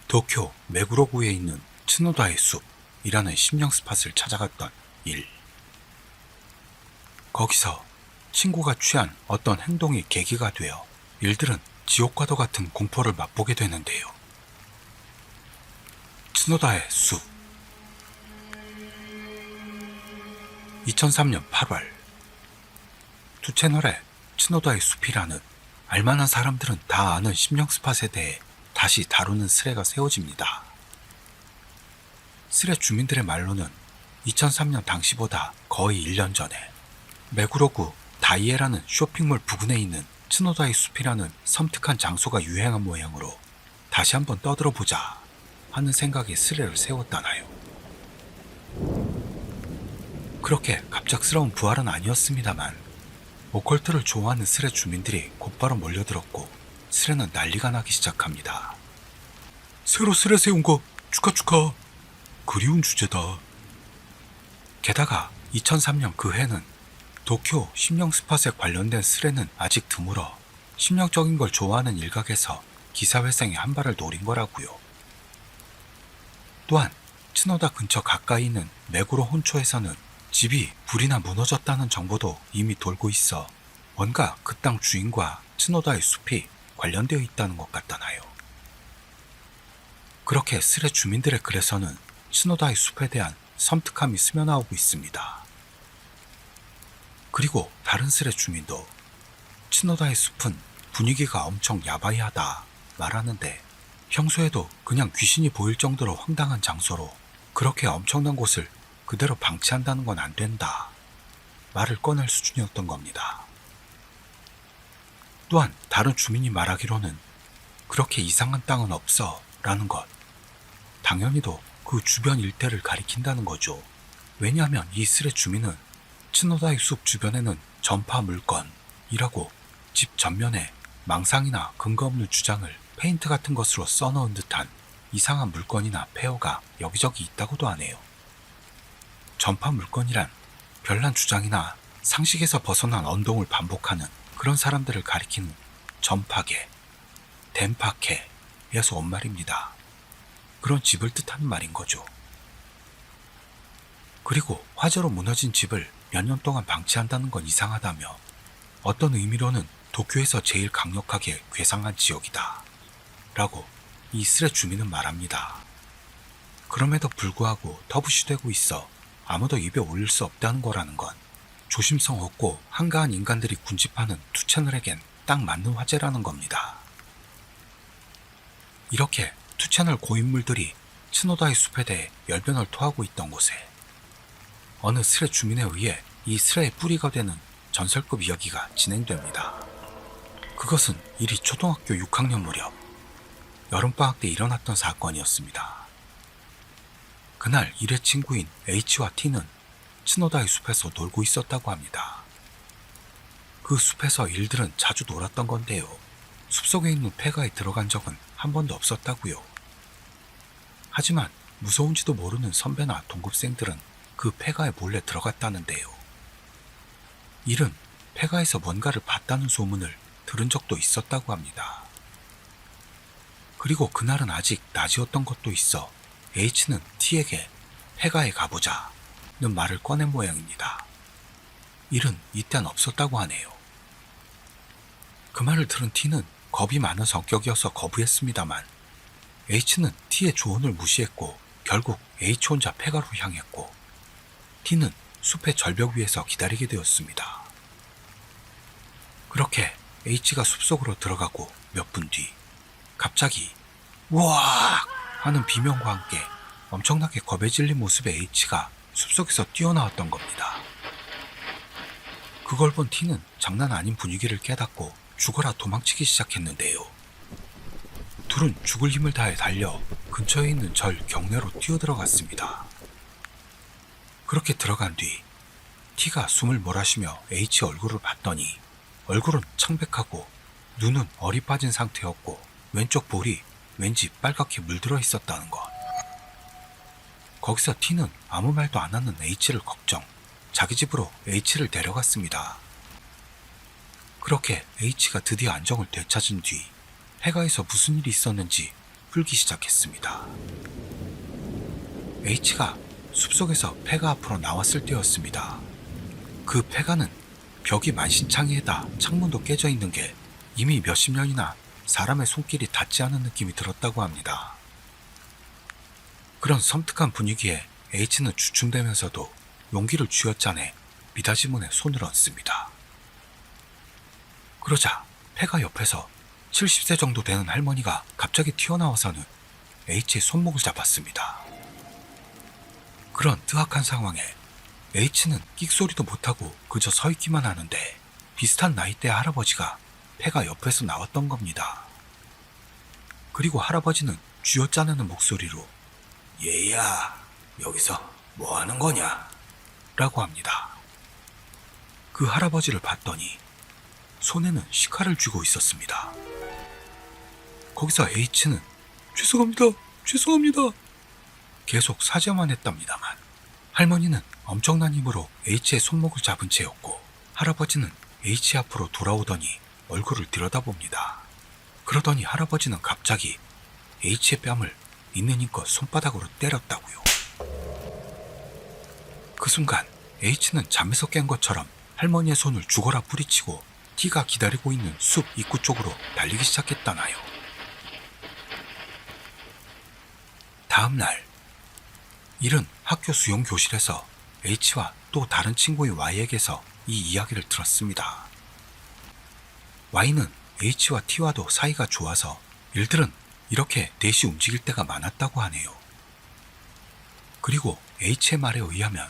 도쿄 메구로구에 있는 츠노다의 숲이라는 심령 스팟을 찾아갔던 일. 거기서 친구가 취한 어떤 행동이 계기가 되어 일들은 지옥과도 같은 공포를 맛보게 되는데요. 츠노다의 숲. 2003년 8월 두 채널에 츠노다의 숲이라는 알만한 사람들은 다 아는 심령 스팟에 대해 다시 다루는 스레가 세워집니다. 스레 주민들의 말로는 2003년 당시보다 거의 1년 전에 메구로구 다이에라는 쇼핑몰 부근에 있는 츠노다의 숲이라는 섬뜩한 장소가 유행한 모양으로 다시 한번 떠들어보자 하는 생각에 스레를 세웠다나요. 그렇게 갑작스러운 부활은 아니었습니다만 오컬트를 좋아하는 스레 주민들이 곧바로 몰려들었고 스레는 난리가 나기 시작합니다. 새로 스레 세운 거 축하. 그리운 주제다. 게다가 2003년 그 해는 도쿄 심령 스팟에 관련된 스레는 아직 드물어 심령적인 걸 좋아하는 일각에서 기사회생에 한 발을 노린 거라고요. 또한 츠노다 근처 가까이 있는 메구로 혼초에서는 집이 불이나 무너졌다는 정보도 이미 돌고 있어 뭔가 그 땅 주인과 츠노다의 숲이 관련되어 있다는 것 같다나요. 그렇게 스레 주민들의 글에서는 츠노다의 숲에 대한 섬뜩함이 스며나오고 있습니다. 그리고 다른 스레 주민도 츠노다의 숲은 분위기가 엄청 야바이하다 말하는데 평소에도 그냥 귀신이 보일 정도로 황당한 장소로 그렇게 엄청난 곳을 그대로 방치한다는 건 안 된다 말을 꺼낼 수준이었던 겁니다. 또한 다른 주민이 말하기로는 그렇게 이상한 땅은 없어 라는 것, 당연히도 그 주변 일대를 가리킨다는 거죠. 왜냐하면 이 스레 주민은 츠노다의 숲 주변에는 전파 물건이라고 집 전면에 망상이나 근거 없는 주장을 페인트 같은 것으로 써놓은 듯한 이상한 물건이나 폐허가 여기저기 있다고도 하네요. 전파 물건이란 별난 주장이나 상식에서 벗어난 언동을 반복하는 그런 사람들을 가리키는 전파계, 덴파케에서 온 말입니다. 그런 집을 뜻하는 말인 거죠. 그리고 화재로 무너진 집을 몇 년 동안 방치한다는 건 이상하다며 어떤 의미로는 도쿄에서 제일 강력하게 괴상한 지역이다 라고 이 스레 주민은 말합니다. 그럼에도 불구하고 터부시되고 있어 아무도 입에 올릴 수 없다는 거라는 건 조심성 없고 한가한 인간들이 군집하는 투 채널에겐 딱 맞는 화제라는 겁니다. 이렇게 투 채널 고인물들이 츠노다의 숲에 대해 열변을 토하고 있던 곳에 어느 스레 주민에 의해 이 스레의 뿌리가 되는 전설급 이야기가 진행됩니다. 그것은 일이 초등학교 6학년 무렵 여름방학 때 일어났던 사건이었습니다. 그날 일의 친구인 H와 T는 츠노다의 숲에서 놀고 있었다고 합니다. 그 숲에서 일들은 자주 놀았던 건데요. 숲속에 있는 폐가에 들어간 적은 한 번도 없었다고요. 하지만 무서운지도 모르는 선배나 동급생들은 그 폐가에 몰래 들어갔다는데요. 일은 폐가에서 뭔가를 봤다는 소문을 들은 적도 있었다고 합니다. 그리고 그날은 아직 낮이었던 것도 있어 H는 T에게 폐가에 가보자 는 말을 꺼낸 모양입니다. 일은 이땐 없었다고 하네요. 그 말을 들은 T는 겁이 많은 성격이어서 거부했습니다만 H는 T의 조언을 무시했고 결국 H 혼자 폐가로 향했고 T는 숲의 절벽 위에서 기다리게 되었습니다. 그렇게 H가 숲속으로 들어가고 몇 분 뒤 갑자기 우악 하는 비명과 함께 엄청나게 겁에 질린 모습의 H가 숲속에서 뛰어나왔던 겁니다. 그걸 본 T는 장난 아닌 분위기를 깨닫고 죽어라 도망치기 시작했는데요. 둘은 죽을 힘을 다해 달려 근처에 있는 절 경내로 뛰어들어갔습니다. 그렇게 들어간 뒤 T가 숨을 몰아쉬며 H 얼굴을 봤더니 얼굴은 창백하고 눈은 얼이 빠진 상태였고 왼쪽 볼이 왠지 빨갛게 물들어 있었다는 것. 거기서 T는 아무 말도 안 하는 H를 걱정, 자기 집으로 H를 데려갔습니다. 그렇게 H가 드디어 안정을 되찾은 뒤 폐가에서 무슨 일이 있었는지 풀기 시작했습니다. H가 숲속에서 폐가 앞으로 나왔을 때였습니다. 그 폐가는 벽이 만신창이에다 창문도 깨져 있는 게 이미 몇십 년이나 사람의 손길이 닿지 않은 느낌이 들었다고 합니다. 그런 섬뜩한 분위기에 H는 주춤대면서도 용기를 쥐어짜내 미닫이문에 손을 얹습니다. 그러자 폐가 옆에서 70세 정도 되는 할머니가 갑자기 튀어나와서는 H의 손목을 잡았습니다. 그런 뜨악한 상황에 H는 끽소리도 못하고 그저 서 있기만 하는데 비슷한 나이대 할아버지가 폐가 옆에서 나왔던 겁니다. 그리고 할아버지는 쥐어짜내는 목소리로 얘야, 여기서 뭐 하는 거냐? 라고 합니다. 그 할아버지를 봤더니 손에는 시카를 쥐고 있었습니다. 거기서 H는 죄송합니다 계속 사죄만 했답니다만 할머니는 엄청난 힘으로 H의 손목을 잡은 채였고 할아버지는 H 앞으로 돌아오더니 얼굴을 들여다봅니다. 그러더니 할아버지는 갑자기 H의 뺨을 있는 힘껏 손바닥으로 때렸다고요. 그 순간 H는 잠에서 깬 것처럼 할머니의 손을 죽어라 뿌리치고 T가 기다리고 있는 숲 입구 쪽으로 달리기 시작했다나요. 다음 날 일은 학교 수영교실에서 H와 또 다른 친구인 Y에게서 이 이야기를 들었습니다. Y는 H와 T와도 사이가 좋아서 일들은 이렇게 넷이 움직일 때가 많았다고 하네요. 그리고 H의 말에 의하면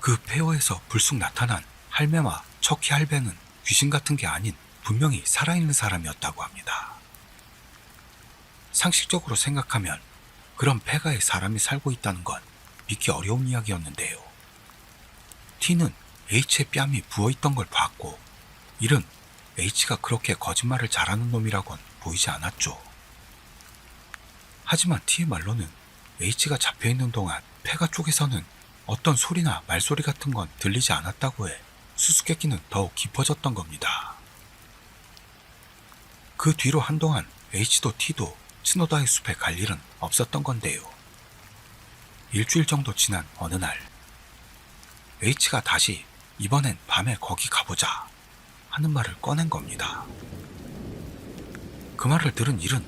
그 폐허에서 불쑥 나타난 할매와 척희 할배는 귀신 같은 게 아닌 분명히 살아있는 사람이었다고 합니다. 상식적으로 생각하면 그런 폐가에 사람이 살고 있다는 건 믿기 어려운 이야기였는데요. T는 H의 뺨이 부어있던 걸 봤고 일은 H가 그렇게 거짓말을 잘하는 놈이라곤 보이지 않았죠. 하지만 T의 말로는 H가 잡혀있는 동안 폐가 쪽에서는 어떤 소리나 말소리 같은 건 들리지 않았다고 해 수수께끼는 더욱 깊어졌던 겁니다. 그 뒤로 한동안 H도 T도 츠노다이 숲에 갈 일은 없었던 건데요. 일주일 정도 지난 어느 날 H가 다시 이번엔 밤에 거기 가보자 하는 말을 꺼낸 겁니다. 그 말을 들은 일은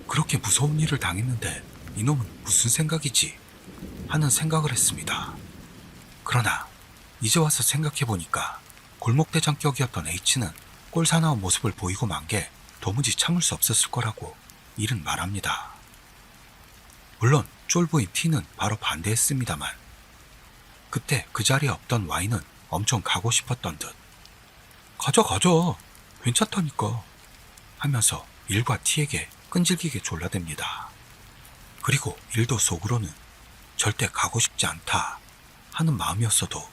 그렇게 무서운 일을 당했는데 이놈은 무슨 생각이지 하는 생각을 했습니다. 그러나 이제 와서 생각해보니까 골목대장격이었던 H는 꼴사나운 모습을 보이고 만 게 도무지 참을 수 없었을 거라고 일은 말합니다. 물론 쫄보인 T는 바로 반대했습니다만 그때 그 자리에 없던 Y는 엄청 가고 싶었던 듯 가자 괜찮다니까 하면서 일과 T에게 끈질기게 졸라댑니다. 그리고 일도 속으로는 절대 가고 싶지 않다 하는 마음이었어도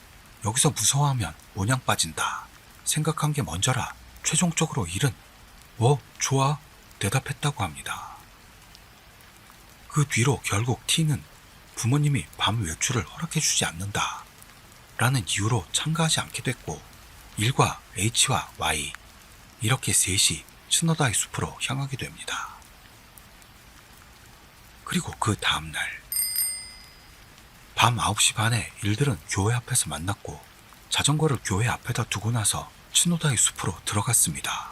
여기서 무서워하면 모냥 빠진다 생각한 게 먼저라 최종적으로 일은 좋아 대답했다고 합니다. 그 뒤로 결국 T는 부모님이 밤 외출을 허락해주지 않는다 라는 이유로 참가하지 않게 됐고 일과 H와 Y 이렇게 셋이 츠노다이 숲으로 향하게 됩니다. 그리고 그 다음날 밤 9시 반에 일들은 교회 앞에서 만났고 자전거를 교회 앞에다 두고 나서 츠노다이 숲으로 들어갔습니다.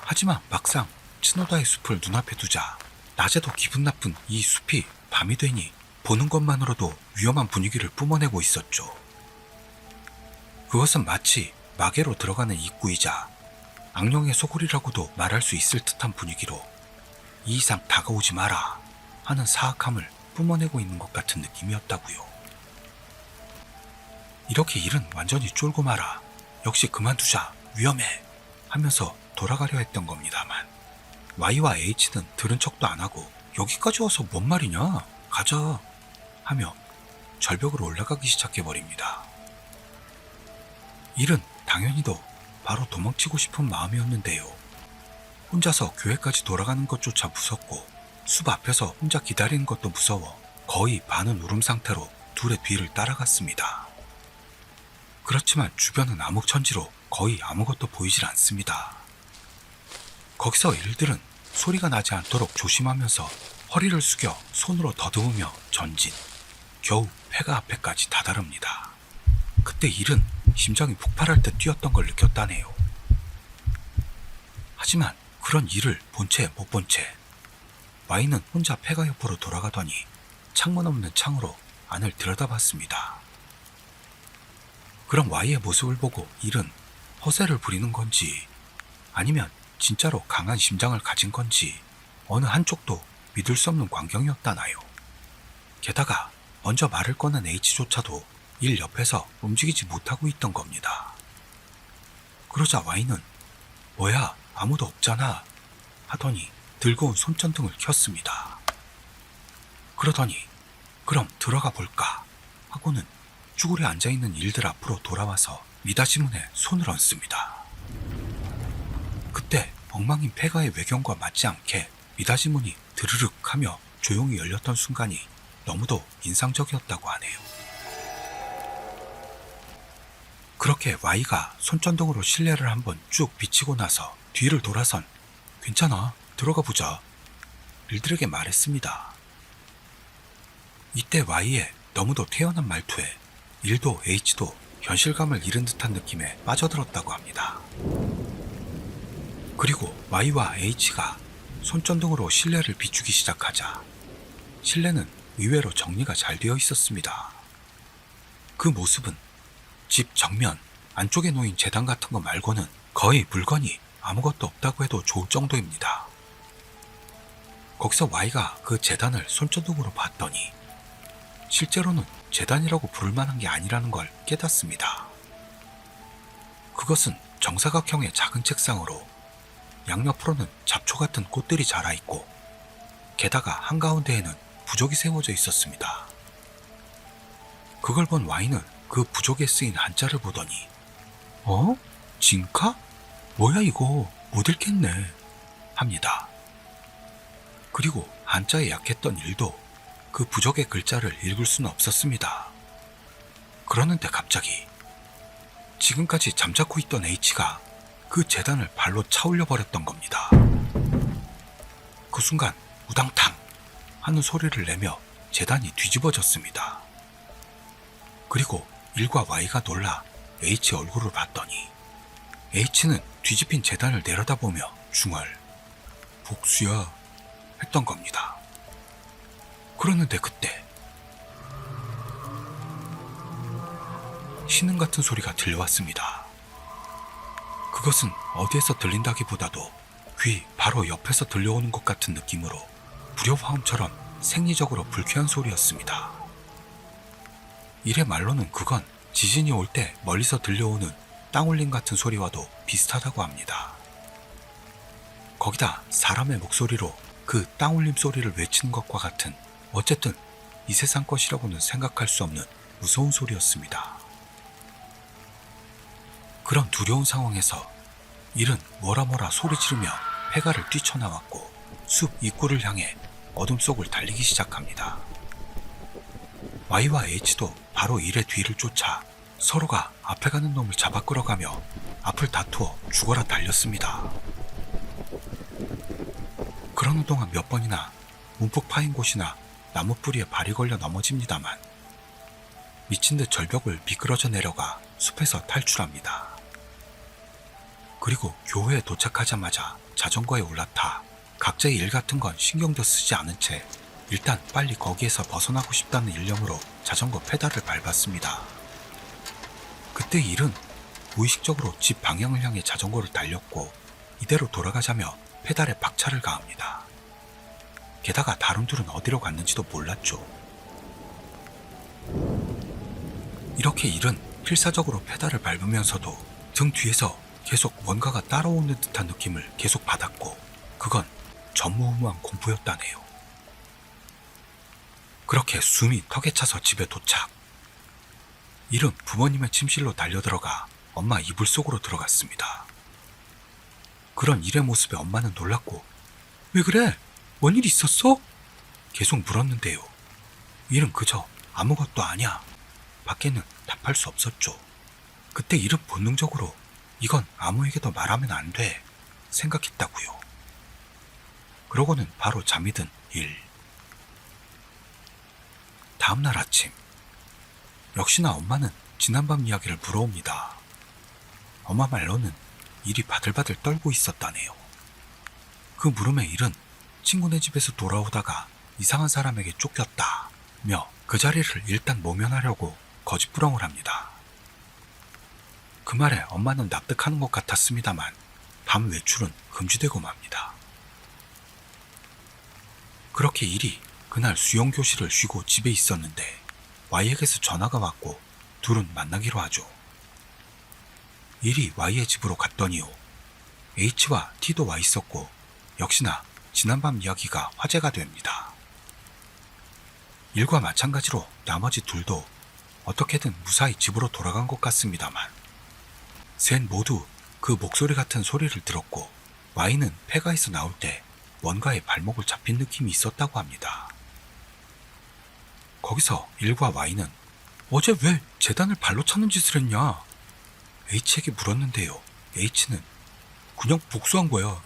하지만 막상 츠노다이 숲을 눈앞에 두자 낮에도 기분 나쁜 이 숲이 밤이 되니 보는 것만으로도 위험한 분위기를 뿜어내고 있었죠. 그것은 마치 마계로 들어가는 입구이자 악령의 소굴이라고도 말할 수 있을 듯한 분위기로 이 이상 다가오지 마라 하는 사악함을 뿜어내고 있는 것 같은 느낌이었다고요. 이렇게 일은 완전히 쫄고 말아 역시 그만두자 위험해 하면서 돌아가려 했던 겁니다만 Y와 H는 들은 척도 안 하고 여기까지 와서 뭔 말이냐 가자 하며 절벽으로 올라가기 시작해버립니다. 일은 당연히도 바로 도망치고 싶은 마음이었는데요. 혼자서 교회까지 돌아가는 것조차 무섭고 숲 앞에서 혼자 기다리는 것도 무서워 거의 반은 울음 상태로 둘의 뒤를 따라갔습니다. 그렇지만 주변은 암흑천지로 거의 아무것도 보이질 않습니다. 거기서 일들은 소리가 나지 않도록 조심하면서 허리를 숙여 손으로 더듬으며 전진. 겨우 폐가 앞에까지 다다릅니다. 그때 일은 심장이 폭발할 때 뛰었던 걸 느꼈다네요. 하지만 그런 일을 본 채 못 본 채 Y는 혼자 폐가 옆으로 돌아가더니 창문 없는 창으로 안을 들여다봤습니다. 그럼 Y의 모습을 보고 일은 허세를 부리는 건지 아니면 진짜로 강한 심장을 가진 건지 어느 한쪽도 믿을 수 없는 광경이었다나요. 게다가 먼저 말을 꺼낸 H조차도 일 옆에서 움직이지 못하고 있던 겁니다. 그러자 Y는 뭐야 아무도 없잖아 하더니 들고 온 손전등을 켰습니다. 그러더니 그럼 들어가 볼까 하고는 쭈그려 앉아있는 일들 앞으로 돌아와서 미닫이문에 손을 얹습니다. 그때 엉망인 폐가의 외경과 맞지 않게 미닫이문이 드르륵 하며 조용히 열렸던 순간이 너무도 인상적이었다고 하네요. 그렇게 Y가 손전등으로 실내를 한번 쭉 비치고 나서 뒤를 돌아선 괜찮아 들어가 보자 일들에게 말했습니다. 이때 Y의 너무도 태연한 말투에 일도 H도 현실감을 잃은 듯한 느낌에 빠져들었다고 합니다. 그리고 Y와 H가 손전등으로 실내를 비추기 시작하자 실내는 의외로 정리가 잘 되어 있었습니다. 그 모습은 집 정면 안쪽에 놓인 재단 같은 거 말고는 거의 물건이 아무것도 없다고 해도 좋을 정도입니다. 거기서 Y가 그 재단을 손전등으로 봤더니 실제로는 재단이라고 부를 만한 게 아니라는 걸 깨닫습니다. 그것은 정사각형의 작은 책상으로 양옆으로는 잡초 같은 꽃들이 자라있고 게다가 한가운데에는 부적이 세워져 있었습니다. 그걸 본 Y는 그 부적에 쓰인 한자를 보더니 어? 진카? 뭐야 이거 못 읽겠네 합니다. 그리고 한자에 약했던 일도 그 부적의 글자를 읽을 수는 없었습니다. 그러는데 갑자기 지금까지 잠자코 있던 H가 그 재단을 발로 차올려 버렸던 겁니다. 그 순간 우당탕 하는 소리를 내며 재단이 뒤집어졌습니다. 그리고 일과 Y가 놀라 H 얼굴을 봤더니 H는 뒤집힌 재단을 내려다보며 중얼 복수야 했던 겁니다. 그러는데 그때 신음 같은 소리가 들려왔습니다. 그것은 어디에서 들린다기보다도 귀 바로 옆에서 들려오는 것 같은 느낌으로 불협화음처럼 생리적으로 불쾌한 소리였습니다. 일의 말로는 그건 지진이 올 때 멀리서 들려오는 땅울림 같은 소리와도 비슷하다고 합니다. 거기다 사람의 목소리로 그 땅울림 소리를 외치는 것과 같은 어쨌든 이 세상 것이라고는 생각할 수 없는 무서운 소리였습니다. 그런 두려운 상황에서 일은 뭐라 소리 지르며 폐가를 뛰쳐나왔고 숲 입구를 향해 어둠 속을 달리기 시작합니다. Y와 H도 바로 일의 뒤를 쫓아 서로가 앞에 가는 놈을 잡아 끌어가며 앞을 다투어 죽어라 달렸습니다. 그러는 동안 몇 번이나 움푹 파인 곳이나 나무 뿌리에 발이 걸려 넘어집니다만 미친 듯 절벽을 미끄러져 내려가 숲에서 탈출합니다. 그리고 교회에 도착하자마자 자전거에 올라타 각자의 일 같은 건 신경도 쓰지 않은 채 일단 빨리 거기에서 벗어나고 싶다는 일념으로 자전거 페달을 밟았습니다. 그때 일은 무의식적으로 집 방향을 향해 자전거를 달렸고 이대로 돌아가자며 페달에 박차를 가합니다. 게다가 다른 둘은 어디로 갔는지도 몰랐죠. 이렇게 일은 필사적으로 페달을 밟으면서도 등 뒤에서 계속 뭔가가 따라오는 듯한 느낌을 계속 받았고 그건 전무후무한 공포였다네요. 그렇게 숨이 턱에 차서 집에 도착. 일은 부모님의 침실로 달려들어가 엄마 이불 속으로 들어갔습니다. 그런 일의 모습에 엄마는 놀랐고 왜 그래? 뭔 일 있었어? 계속 물었는데요. 일은 그저 아무것도 아니야. 밖에는 답할 수 없었죠. 그때 일은 본능적으로 이건 아무에게도 말하면 안 돼 생각했다고요. 그러고는 바로 잠이 든 일. 다음날 아침, 역시나 엄마는 지난밤 이야기를 물어옵니다. 엄마 말로는 일이 바들바들 떨고 있었다네요. 그 물음의 일은 친구네 집에서 돌아오다가 이상한 사람에게 쫓겼다며 그 자리를 일단 모면하려고 거짓부렁을 합니다. 그 말에 엄마는 납득하는 것 같았습니다만 밤 외출은 금지되고 맙니다. 그렇게 일이 그날 수영교실을 쉬고 집에 있었는데 Y에게서 전화가 왔고 둘은 만나기로 하죠. 일이 Y의 집으로 갔더니요. H와 T도 와 있었고 역시나 지난밤 이야기가 화제가 됩니다. 일과 마찬가지로 나머지 둘도 어떻게든 무사히 집으로 돌아간 것 같습니다만 셋 모두 그 목소리 같은 소리를 들었고 Y는 폐가에서 나올 때 뭔가의 발목을 잡힌 느낌이 있었다고 합니다. 거기서 일과 Y는 어제 왜 재단을 발로 차는 짓을 했냐? H에게 물었는데요. H는 그냥 복수한 거야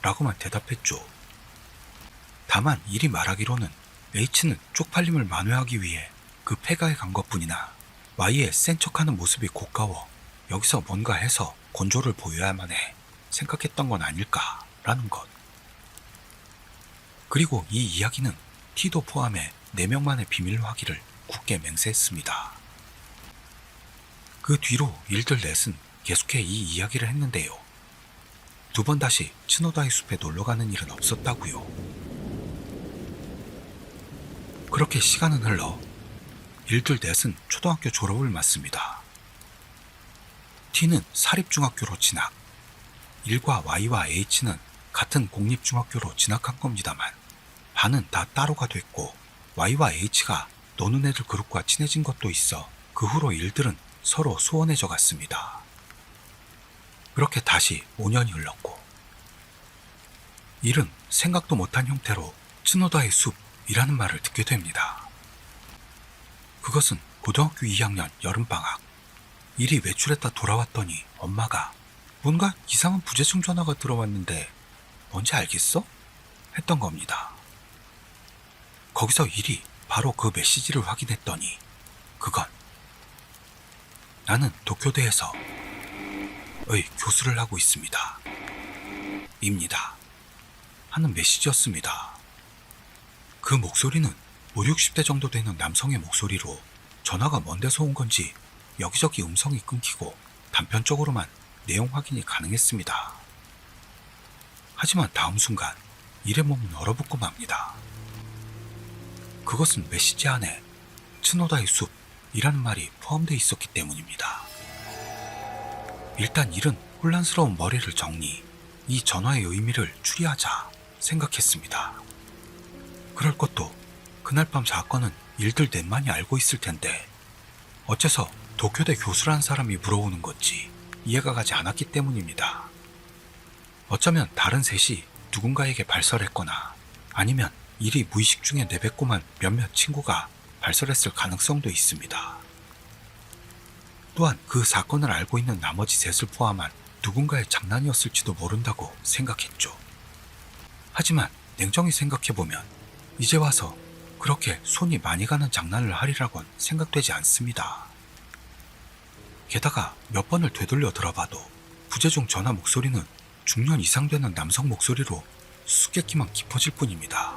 라고만 대답했죠. 다만 일이 말하기로는 H는 쪽팔림을 만회하기 위해 그 폐가에 간 것뿐이나 Y의 센 척하는 모습이 고가워 여기서 뭔가 해서 건조를 보여야만 해 생각했던 건 아닐까라는 것. 그리고 이 이야기는 T도 포함해 4명만의 비밀로 하기를 굳게 맹세했습니다. 그 뒤로 일들 넷은 계속해 이 이야기를 했는데요. 2번 다시 츠노다이 숲에 놀러가는 일은 없었다고요. 그렇게 시간은 흘러 일들 넷은 초등학교 졸업을 맞습니다. T는 사립중학교로 진학, 일과 Y와 H는 같은 공립중학교로 진학한 겁니다만 반은 다 따로가 됐고 Y와 H가 노는 애들 그룹과 친해진 것도 있어 그 후로 일들은 서로 소원해져 갔습니다. 그렇게 다시 5년이 흘렀고 일은 생각도 못한 형태로 츠노다의 숲이라는 말을 듣게 됩니다. 그것은 고등학교 2학년 여름방학, 일이 외출했다 돌아왔더니 엄마가 뭔가 이상한 부재중 전화가 들어왔는데 뭔지 알겠어? 했던 겁니다. 거기서 일이 바로 그 메시지를 확인했더니 그건 나는 도쿄대에서 교수를 하고 있습니다. 입니다. 하는 메시지였습니다. 그 목소리는 5, 60대 정도 되는 남성의 목소리로 전화가 먼 데서 온 건지 여기저기 음성이 끊기고 단편적으로만 내용 확인이 가능했습니다. 하지만 다음 순간 일의 몸은 얼어붙고 맙니다. 그것은 메시지 안에 츠노다의 숲이라는 말이 포함되어 있었기 때문입니다. 일단 일은 혼란스러운 머리를 정리, 이 전화의 의미를 추리하자 생각했습니다. 그럴 것도 그날 밤 사건은 일들 넷만이 알고 있을 텐데 어째서 도쿄대 교수라는 사람이 물어오는 건지 이해가 가지 않았기 때문입니다. 어쩌면 다른 셋이 누군가에게 발설했거나 아니면 일이 무의식 중에 내뱉고만 몇몇 친구가 발설했을 가능성도 있습니다. 또한 그 사건을 알고 있는 나머지 셋을 포함한 누군가의 장난이었을지도 모른다고 생각했죠. 하지만 냉정히 생각해보면 이제 와서 그렇게 손이 많이 가는 장난을 하리라곤 생각되지 않습니다. 게다가 몇 번을 되돌려 들어봐도 부재중 전화 목소리는 중년 이상 되는 남성 목소리로 수수께끼만 깊어질 뿐입니다.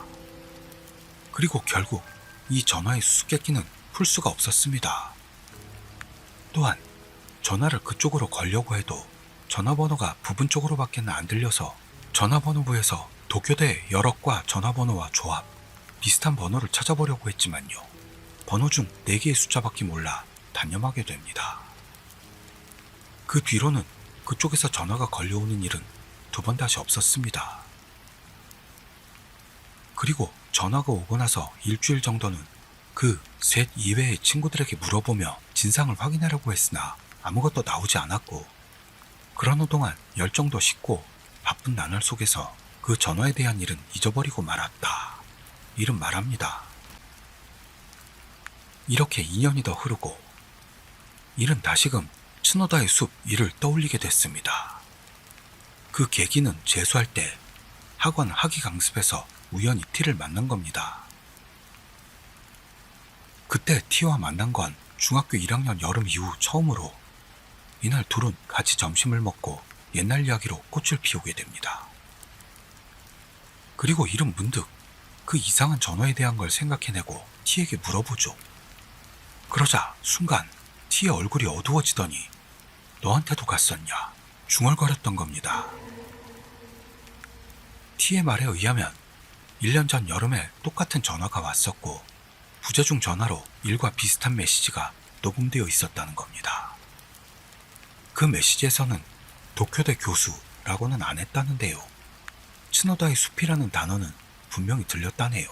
그리고 결국 이 전화의 수수께끼는 풀 수가 없었습니다. 또한 전화를 그쪽으로 걸려고 해도 전화번호가 부분적으로밖에는 안 들려서 전화번호부에서 도쿄대 여러 과 전화번호와 조합, 비슷한 번호를 찾아보려고 했지만요. 번호 중 4개의 숫자밖에 몰라 단념하게 됩니다. 그 뒤로는 그쪽에서 전화가 걸려오는 일은 2번 다시 없었습니다. 그리고 전화가 오고 나서 일주일 정도는 그 셋 이외의 친구들에게 물어보며 진상을 확인하려고 했으나 아무것도 나오지 않았고 그런 후 동안 열정도 식고 바쁜 나날 속에서 그 전화에 대한 일은 잊어버리고 말았다. 일은 말합니다. 이렇게 2년이 더 흐르고 일은 다시금 츠노다의 숲 일을 떠올리게 됐습니다. 그 계기는 재수할 때 학원 학위 강습에서 우연히 T를 만난 겁니다. 그때 T와 만난 건 중학교 1학년 여름 이후 처음으로 이날 둘은 같이 점심을 먹고 옛날 이야기로 꽃을 피우게 됩니다. 그리고 일은 문득 그 이상한 전화에 대한 걸 생각해내고 T에게 물어보죠. 그러자 순간 T의 얼굴이 어두워지더니 너한테도 갔었냐? 중얼거렸던 겁니다. T의 말에 의하면 1년 전 여름에 똑같은 전화가 왔었고 부재중 전화로 일과 비슷한 메시지가 녹음되어 있었다는 겁니다. 그 메시지에서는 도쿄대 교수라고는 안 했다는데요. 츠노다의 숲이라는 단어는 분명히 들렸다네요.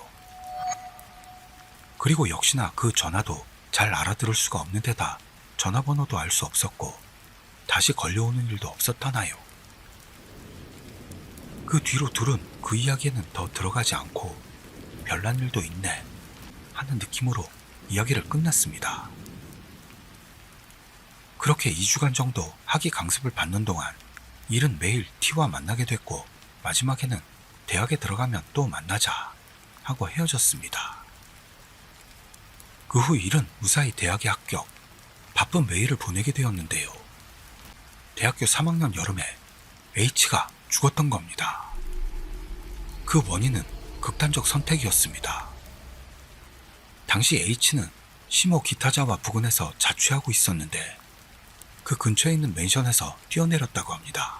그리고 역시나 그 전화도 잘 알아들을 수가 없는 데다 전화번호도 알 수 없었고 다시 걸려오는 일도 없었다나요. 그 뒤로 둘은 그 이야기에는 더 들어가지 않고 별난 일도 있네 하는 느낌으로 이야기를 끝냈습니다. 그렇게 2주간 정도 학위 강습을 받는 동안 일은 매일 T와 만나게 됐고 마지막에는 대학에 들어가면 또 만나자 하고 헤어졌습니다. 그 후 일은 무사히 대학에 합격, 바쁜 매일을 보내게 되었는데요. 대학교 3학년 여름에 H가 죽었던 겁니다. 그 원인은 극단적 선택이었습니다. 당시 H는 시모 기타자와 부근에서 자취하고 있었는데 그 근처에 있는 맨션에서 뛰어내렸다고 합니다.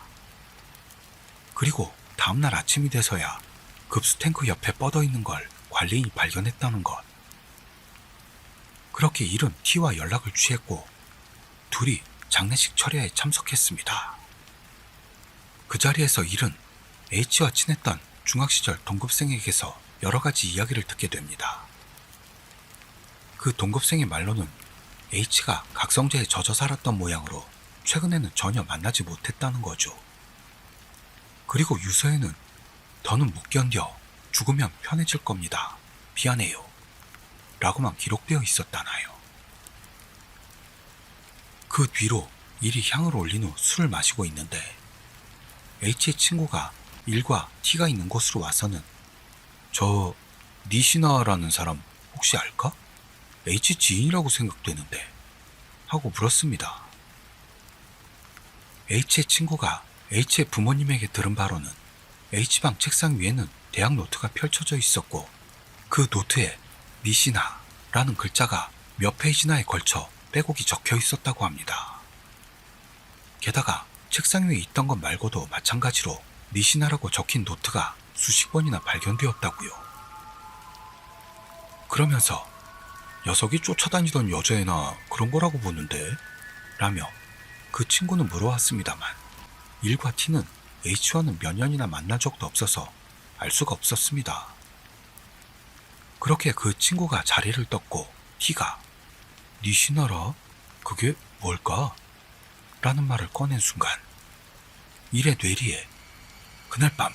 그리고 다음날 아침이 돼서야 급수탱크 옆에 뻗어있는 걸 관리인이 발견했다는 것. 그렇게 일은 T와 연락을 취했고 둘이 장례식 철회에 참석했습니다. 그 자리에서 일은 H와 친했던 중학시절 동급생에게서 여러 가지 이야기를 듣게 됩니다. 그 동급생의 말로는 H가 각성제에 젖어 살았던 모양으로 최근에는 전혀 만나지 못했다는 거죠. 그리고 유서에는 더는 못 견뎌 죽으면 편해질 겁니다. 미안해요. 라고만 기록되어 있었다나요. 그 뒤로 일이 향을 올린 후 술을 마시고 있는데 H의 친구가 일과 T가 있는 곳으로 와서는 저 니시나라는 사람 혹시 알까? H 지인이라고 생각되는데 하고 물었습니다. H의 친구가 H의 부모님에게 들은 바로는 H방 책상 위에는 대학 노트가 펼쳐져 있었고 그 노트에 니시나라는 글자가 몇 페이지나에 걸쳐 빼곡히 적혀 있었다고 합니다. 게다가 책상 위에 있던 것 말고도 마찬가지로 니시나라고 적힌 노트가 수십 번이나 발견되었다고요. 그러면서 녀석이 쫓아다니던 여자애나 그런 거라고 보는데? 라며 그 친구는 물어왔습니다만 일과 T는 H와는 몇 년이나 만난 적도 없어서 알 수가 없었습니다. 그렇게 그 친구가 자리를 떴고 T가 니시나라? 그게 뭘까? 라는 말을 꺼낸 순간 일의 뇌리에 그날 밤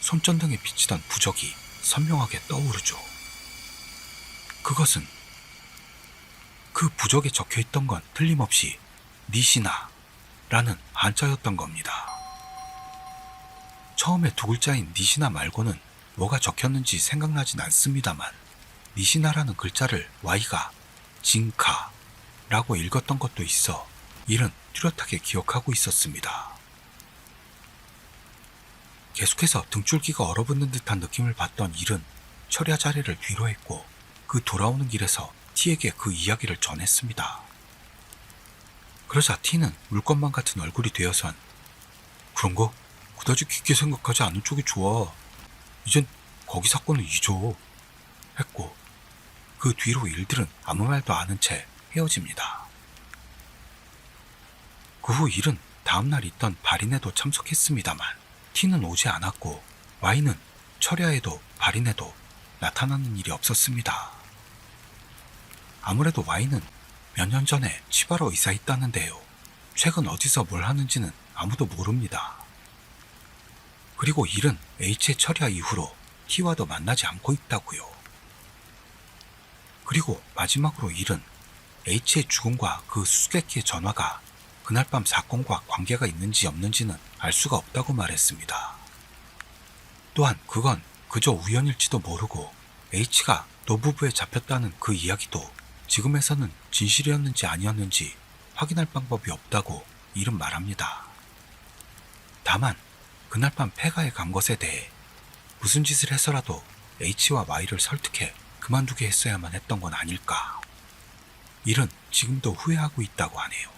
손전등에 비치던 부적이 선명하게 떠오르죠. 그것은 그 부적에 적혀있던 건 틀림없이 니시나라는 한자였던 겁니다. 처음에 두 글자인 니시나 말고는 뭐가 적혔는지 생각나진 않습니다만 니시나라는 글자를 Y가 진카라고 읽었던 것도 있어 일은 뚜렷하게 기억하고 있었습니다. 계속해서 등줄기가 얼어붙는 듯한 느낌을 받던 일은 철야 자리를 뒤로 했고 그 돌아오는 길에서 T에게 그 이야기를 전했습니다. 그러자 T는 물것만 같은 얼굴이 되어선 그런 거 그다지 깊게 생각하지 않는 쪽이 좋아. 이젠 거기 사건은 잊어. 했고 그 뒤로 일들은 아무 말도 않은 채 헤어집니다. 그 후 일은 다음날 있던 발인에도 참석했습니다만 T는 오지 않았고 Y는 철야에도 발인에도 나타나는 일이 없었습니다. 아무래도 Y는 몇 년 전에 치바로 이사했다는데요. 최근 어디서 뭘 하는지는 아무도 모릅니다. 그리고 일은 H의 철야 이후로 T와도 만나지 않고 있다고요. 그리고 마지막으로 일은 H의 죽음과 그 수수께끼의 전화가 그날 밤 사건과 관계가 있는지 없는지는 알 수가 없다고 말했습니다. 또한 그건 그저 우연일지도 모르고 H가 노부부에 잡혔다는 그 이야기도 지금에서는 진실이었는지 아니었는지 확인할 방법이 없다고 일은 말합니다. 다만 그날 밤 폐가에 간 것에 대해 무슨 짓을 해서라도 H와 Y를 설득해 그만두게 했어야만 했던 건 아닐까. 일은 지금도 후회하고 있다고 하네요.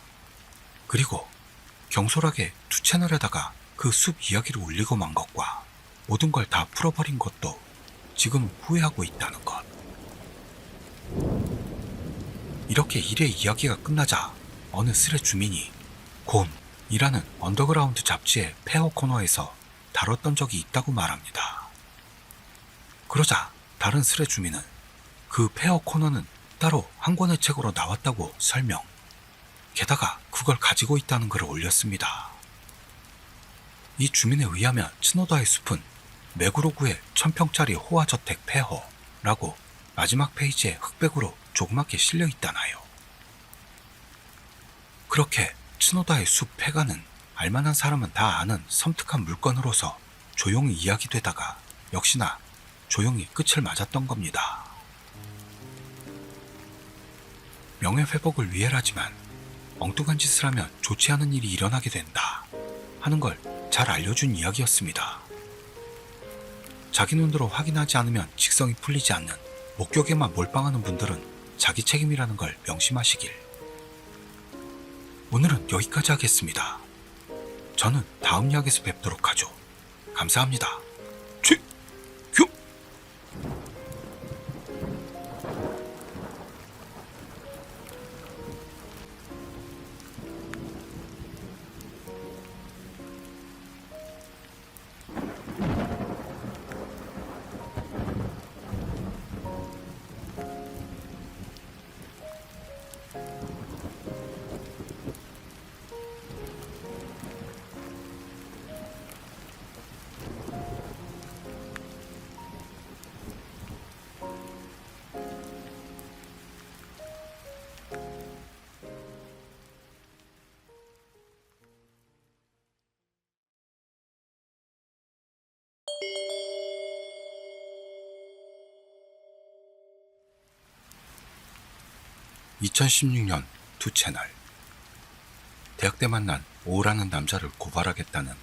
그리고 경솔하게 두 채널에다가 그 숲 이야기를 올리고 만 것과 모든 걸 다 풀어버린 것도 지금 후회하고 있다는 것. 이렇게 일의 이야기가 끝나자 어느 스레 주민이 곤이라는 언더그라운드 잡지의 폐허 코너에서 다뤘던 적이 있다고 말합니다. 그러자 다른 스레 주민은 그 폐허 코너는 따로 한 권의 책으로 나왔다고 설명. 게다가 그걸 가지고 있다는 글을 올렸습니다. 이 주민에 의하면 츠노다의 숲은 메구로구의 1000평짜리 호화저택 폐허라고 마지막 페이지에 흑백으로 조그맣게 실려 있다나요. 그렇게 츠노다의 숲 폐가는 알만한 사람은 다 아는 섬뜩한 물건으로서 조용히 이야기되다가 역시나 조용히 끝을 맞았던 겁니다. 명예회복을 위해라지만 엉뚱한 짓을 하면 좋지 않은 일이 일어나게 된다 하는 걸 잘 알려준 이야기였습니다. 자기 눈으로 확인하지 않으면 직성이 풀리지 않는 목격에만 몰빵하는 분들은 자기 책임이라는 걸 명심하시길. 오늘은 여기까지 하겠습니다. 저는 다음 이야기에서 뵙도록 하죠. 감사합니다. 쥐! 큐! 2016년 두 채널. 대학 때 만난 오라는 남자를 고발하겠다는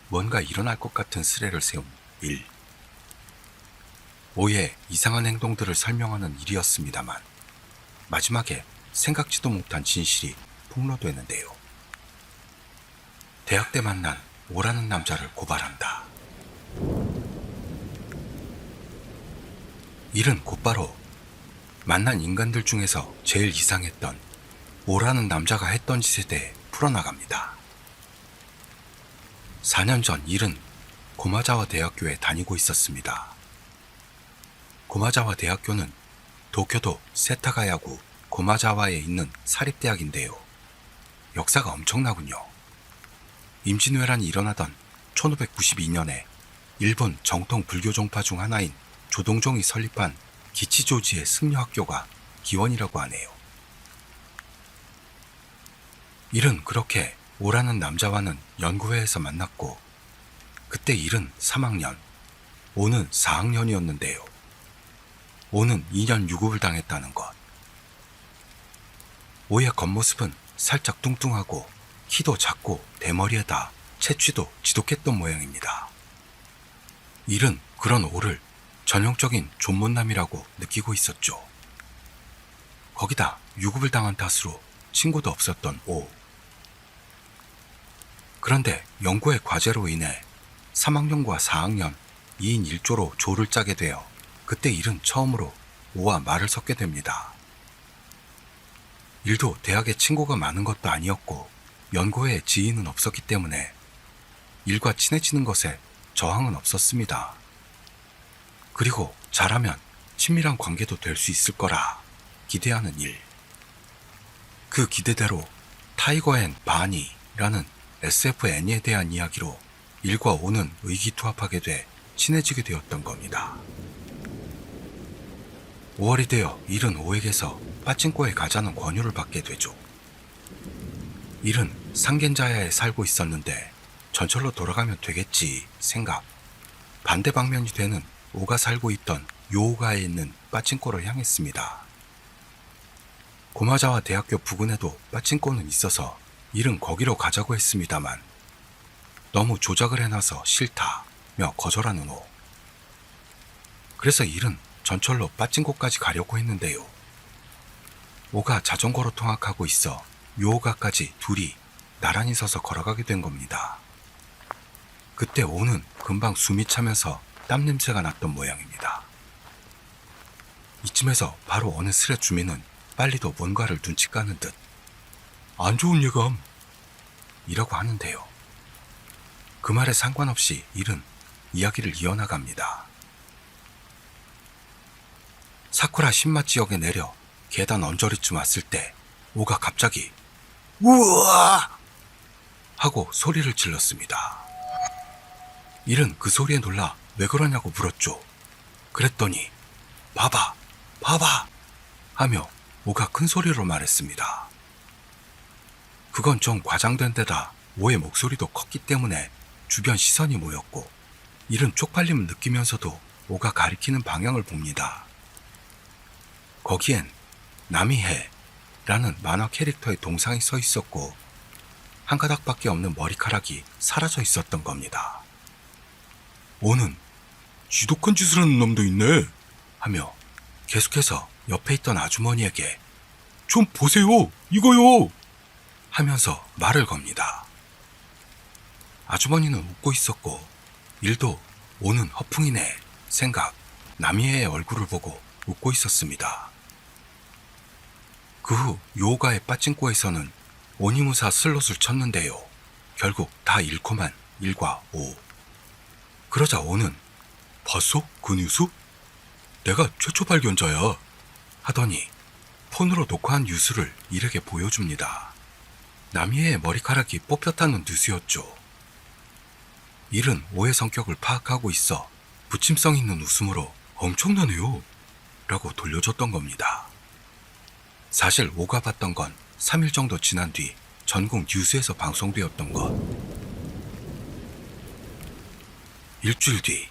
뭔가 일어날 것 같은 스레를 세운 일. 오의 이상한 행동들을 설명하는 일이었습니다만 마지막에 생각지도 못한 진실이 폭로되는데요. 대학 때 만난 오라는 남자를 고발한다. 일은 곧바로 만난 인간들 중에서 제일 이상했던 오라는 남자가 했던 짓에 대해 풀어나갑니다. 4년 전 일은 고마자와 대학교에 다니고 있었습니다. 고마자와 대학교는 도쿄도 세타가야구 고마자와에 있는 사립대학인데요. 역사가 엄청나군요. 임진왜란이 일어나던 1592년에 일본 정통 불교 종파 중 하나인 조동종이 설립한 기치조지의 승려학교가 기원이라고 하네요. 일은 그렇게 오라는 남자와는 연구회에서 만났고 그때 일은 3학년, 오는 4학년이었는데요. 오는 2년 유급을 당했다는 것. 오의 겉모습은 살짝 뚱뚱하고 키도 작고 대머리에다 채취도 지독했던 모양입니다. 일은 그런 오를 전형적인 존못남이라고 느끼고 있었죠. 거기다 유급을 당한 탓으로 친구도 없었던 오. 그런데 연구의 과제로 인해 3학년과 4학년 2인 1조로 조를 짜게 되어 그때 일은 처음으로 오와 말을 섞게 됩니다. 일도 대학에 친구가 많은 것도 아니었고 연구회에 지인은 없었기 때문에 일과 친해지는 것에 저항은 없었습니다. 그리고 잘하면 친밀한 관계도 될 수 있을 거라 기대하는 일. 그 기대대로 타이거 앤 바니라는 SF 애니에 대한 이야기로 일과 오는 의기투합하게 돼 친해지게 되었던 겁니다. 5월이 되어 일은 오에게서 빠찡코에 가자는 권유를 받게 되죠. 일은 상겐자야에 살고 있었는데 전철로 돌아가면 되겠지 생각. 반대 방면이 되는 오가 살고 있던 요오가에 있는 빠친코를 향했습니다. 고마자와 대학교 부근에도 빠친코는 있어서 일은 거기로 가자고 했습니다만 너무 조작을 해놔서 싫다며 거절하는 오. 그래서 일은 전철로 빠친코까지 가려고 했는데요. 오가 자전거로 통학하고 있어 요오가까지 둘이 나란히 서서 걸어가게 된 겁니다. 그때 오는 금방 숨이 차면서 땀 냄새가 났던 모양입니다. 이쯤에서 바로 어느 스레 주민은 빨리도 뭔가를 눈치 까는 듯 안 좋은 예감 이라고 하는데요. 그 말에 상관없이 일은 이야기를 이어나갑니다. 사쿠라 신마 지역에 내려 계단 언저리쯤 왔을 때 오가 갑자기 우와! 하고 소리를 질렀습니다. 일은 그 소리에 놀라 왜 그러냐고 물었죠. 그랬더니 봐봐 봐봐 하며 오가 큰 소리로 말했습니다. 그건 좀 과장된 데다 오의 목소리도 컸기 때문에 주변 시선이 모였고 일은 쪽팔림을 느끼면서도 오가 가리키는 방향을 봅니다. 거기엔 나미해라는 만화 캐릭터의 동상이 서 있었고 한 가닥밖에 없는 머리카락이 사라져 있었던 겁니다. 오는 지독한 짓을 하는 놈도 있네 하며 계속해서 옆에 있던 아주머니에게 좀 보세요 이거요 하면서 말을 겁니다. 아주머니는 웃고 있었고 일도 오는 허풍이네 생각 나미해의 얼굴을 보고 웃고 있었습니다. 그 후 요오가의 빠친코에서는 오니무사 슬롯을 쳤는데요. 결국 다 잃고만 1과 5. 그러자 오는 봤어? 그 뉴스? 내가 최초 발견자야 하더니 폰으로 녹화한 뉴스를 일에게 보여줍니다. 나미의 머리카락이 뽑혔다는 뉴스였죠. 일은 오의 성격을 파악하고 있어 부침성 있는 웃음으로 엄청나네요 라고 돌려줬던 겁니다. 사실 오가 봤던 건 3일 정도 지난 뒤 전국 뉴스에서 방송되었던 것. 일주일 뒤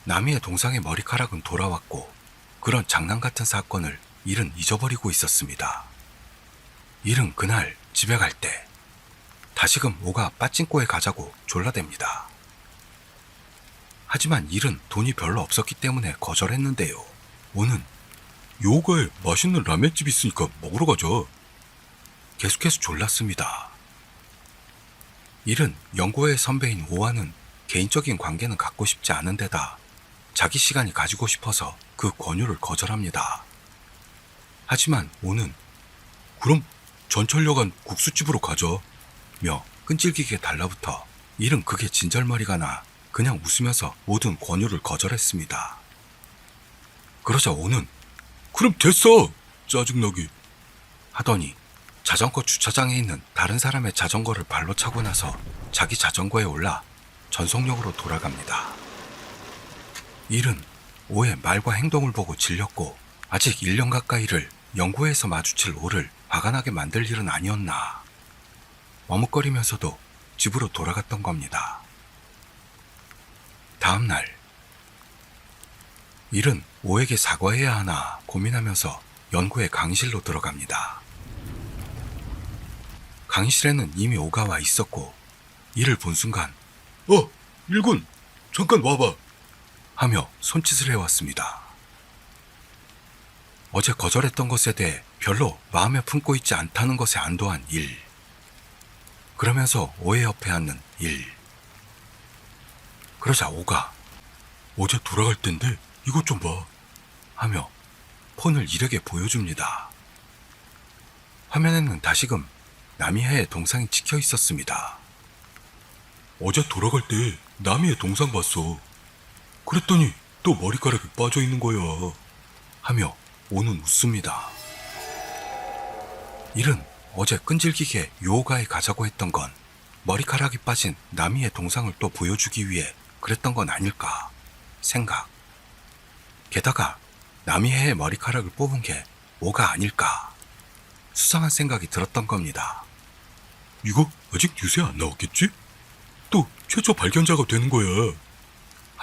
나미의 동상의 머리카락은 돌아왔고 그런 장난 같은 사건을 일은 잊어버리고 있었습니다. 일은 그날 집에 갈 때 다시금 오가 빠친코에 가자고 졸라댑니다. 하지만 일은 돈이 별로 없었기 때문에 거절했는데요. 오는 요오가에 맛있는 라멘집 있으니까 먹으러 가자. 계속해서 졸랐습니다. 일은 연고의 선배인 오와는 개인적인 관계는 갖고 싶지 않은 데다 자기 시간이 가지고 싶어서 그 권유를 거절합니다. 하지만 오는 그럼 전철역 안 국수집으로 가자 며 끈질기게 달라붙어 일은 그게 진절머리가 나 그냥 웃으면서 모든 권유를 거절했습니다. 그러자 오는 그럼 됐어 짜증나게 하더니 자전거 주차장에 있는 다른 사람의 자전거를 발로 차고 나서 자기 자전거에 올라 전속력으로 돌아갑니다. 일은 오의 말과 행동을 보고 질렸고 아직 1년 가까이를 연구에서 마주칠 오를 화가 나게 만들 일은 아니었나 머뭇거리면서도 집으로 돌아갔던 겁니다. 다음 날 일은 오에게 사과해야 하나 고민하면서 연구의 강의실로 들어갑니다. 강의실에는 이미 오가 와 있었고 이를 본 순간 일군 잠깐 와봐 하며 손짓을 해왔습니다. 어제 거절했던 것에 대해 별로 마음에 품고 있지 않다는 것에 안도한 일. 그러면서 오의 옆에 앉는 일. 그러자 오가 어제 돌아갈 땐데 이것 좀 봐 하며 폰을 일에게 보여줍니다. 화면에는 다시금 나미해의 동상이 찍혀 있었습니다. 어제 돌아갈 때 나미의 동상 봤어. 그랬더니 또 머리카락이 빠져 있는 거야 하며 오는 웃습니다. 일은 어제 끈질기게 요오가에 가자고 했던 건 머리카락이 빠진 나미의 동상을 또 보여주기 위해 그랬던 건 아닐까 생각. 게다가 나미해의 머리카락을 뽑은 게 오가 아닐까 수상한 생각이 들었던 겁니다. 이거 아직 뉴스에 안 나왔겠지? 또 최초 발견자가 되는 거야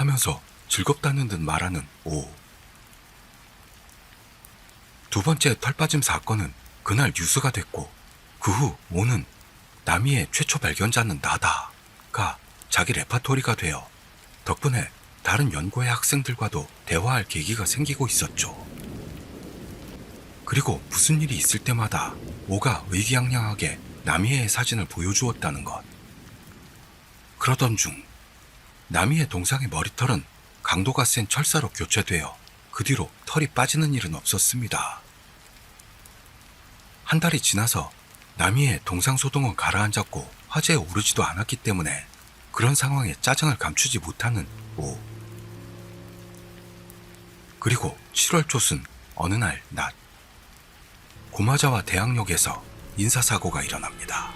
하면서 즐겁다는 듯 말하는 오. 두 번째 털빠짐 사건은 그날 뉴스가 됐고 그 후 오는 나미의 최초 발견자는 나다가 자기 레파토리가 되어 덕분에 다른 연구회 학생들과도 대화할 계기가 생기고 있었죠. 그리고 무슨 일이 있을 때마다 오가 의기양양하게 나미의 사진을 보여주었다는 것. 그러던 중 나미의 동상의 머리털은 강도가 센 철사로 교체되어 그 뒤로 털이 빠지는 일은 없었습니다. 한 달이 지나서 나미의 동상 소동은 가라앉았고 화제에 오르지도 않았기 때문에 그런 상황에 짜증을 감추지 못하는 오. 그리고 7월 초순 어느 날 낮, 고마자와 대학역에서 인사사고가 일어납니다.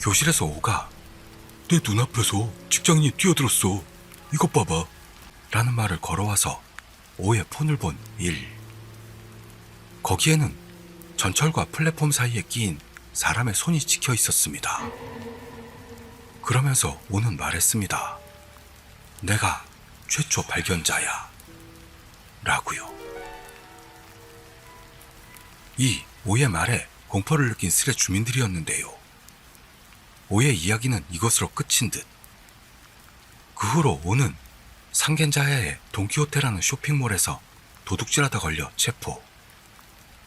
교실에서 오가 내 눈앞에서 직장인이 뛰어들었어. 이것 봐봐. 라는 말을 걸어와서 오의 폰을 본 일. 거기에는 전철과 플랫폼 사이에 끼인 사람의 손이 찍혀 있었습니다. 그러면서 오는 말했습니다. 내가 최초 발견자야. 라고요. 이 오의 말에 공포를 느낀 스레 주민들이었는데요. 오의 이야기는 이것으로 끝인 듯. 그 후로 오는 상겐자야의 돈키호테라는 쇼핑몰에서 도둑질하다 걸려 체포.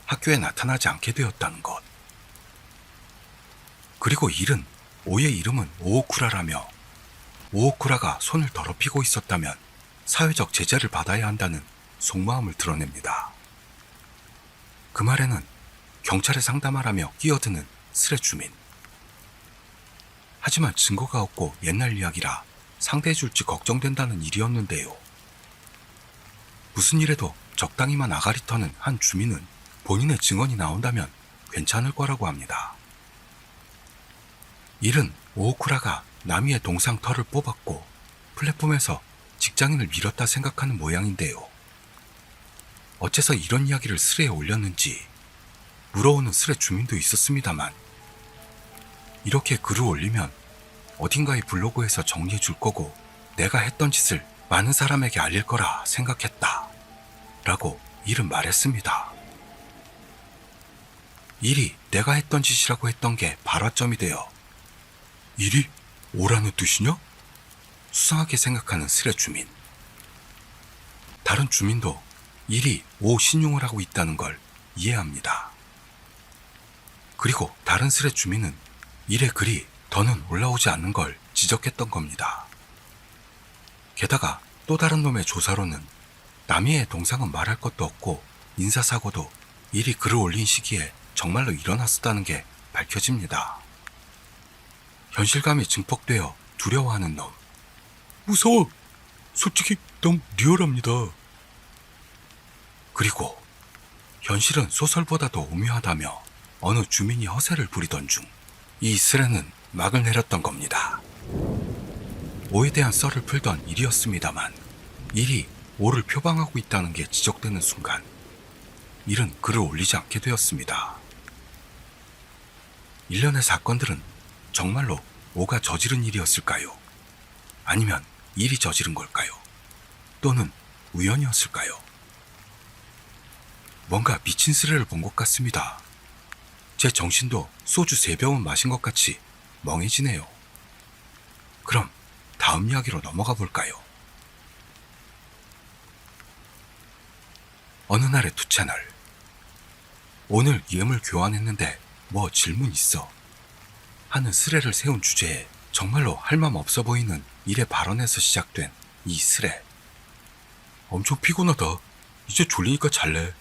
학교에 나타나지 않게 되었다는 것. 그리고 일은 오의 이름은 오오쿠라라며 오오쿠라가 손을 더럽히고 있었다면 사회적 제재를 받아야 한다는 속마음을 드러냅니다. 그 말에는 경찰에 상담하라며 끼어드는 스레 주민. 하지만 증거가 없고 옛날 이야기라 상대해줄지 걱정된다는 일이었는데요. 무슨 일에도 적당히만 아가리 터는 한 주민은 본인의 증언이 나온다면 괜찮을 거라고 합니다. 일은 오오쿠라가 나미의 동상 털을 뽑았고 플랫폼에서 직장인을 밀었다 생각하는 모양인데요. 어째서 이런 이야기를 스레에 올렸는지 물어오는 스레 주민도 있었습니다만 이렇게 글을 올리면 어딘가의 블로그에서 정리해 줄 거고 내가 했던 짓을 많은 사람에게 알릴 거라 생각했다. 라고 일은 말했습니다. 일이 내가 했던 짓이라고 했던 게 발화점이 되어 일이 오라는 뜻이냐? 수상하게 생각하는 스레 주민. 다른 주민도 일이 오 신용을 하고 있다는 걸 이해합니다. 그리고 다른 스레 주민은 일의 글이 더는 올라오지 않는 걸 지적했던 겁니다. 게다가 또 다른 놈의 조사로는 나미의 동상은 말할 것도 없고 인사사고도 일이 글을 올린 시기에 정말로 일어났었다는 게 밝혀집니다. 현실감이 증폭되어 두려워하는 놈. 무서워. 솔직히 너무 리얼합니다. 그리고 현실은 소설보다도 오묘하다며 어느 주민이 허세를 부리던 중 이 스레는 막을 내렸던 겁니다. 오에 대한 썰을 풀던 일이었습니다만 일이 오를 표방하고 있다는 게 지적되는 순간 일은 글을 올리지 않게 되었습니다. 일련의 사건들은 정말로 오가 저지른 일이었을까요? 아니면 일이 저지른 걸까요? 또는 우연이었을까요? 뭔가 미친 스레를 본 것 같습니다. 제 정신도 소주 3병은 마신 것 같이 멍해지네요. 그럼 다음 이야기로 넘어가 볼까요? 어느 날의 두 채널. 오늘 예물 교환했는데 뭐 질문 있어? 하는 스레를 세운 주제에 정말로 할 맘 없어 보이는 일의 발언에서 시작된 이 스레. 엄청 피곤하다. 이제 졸리니까 잘래.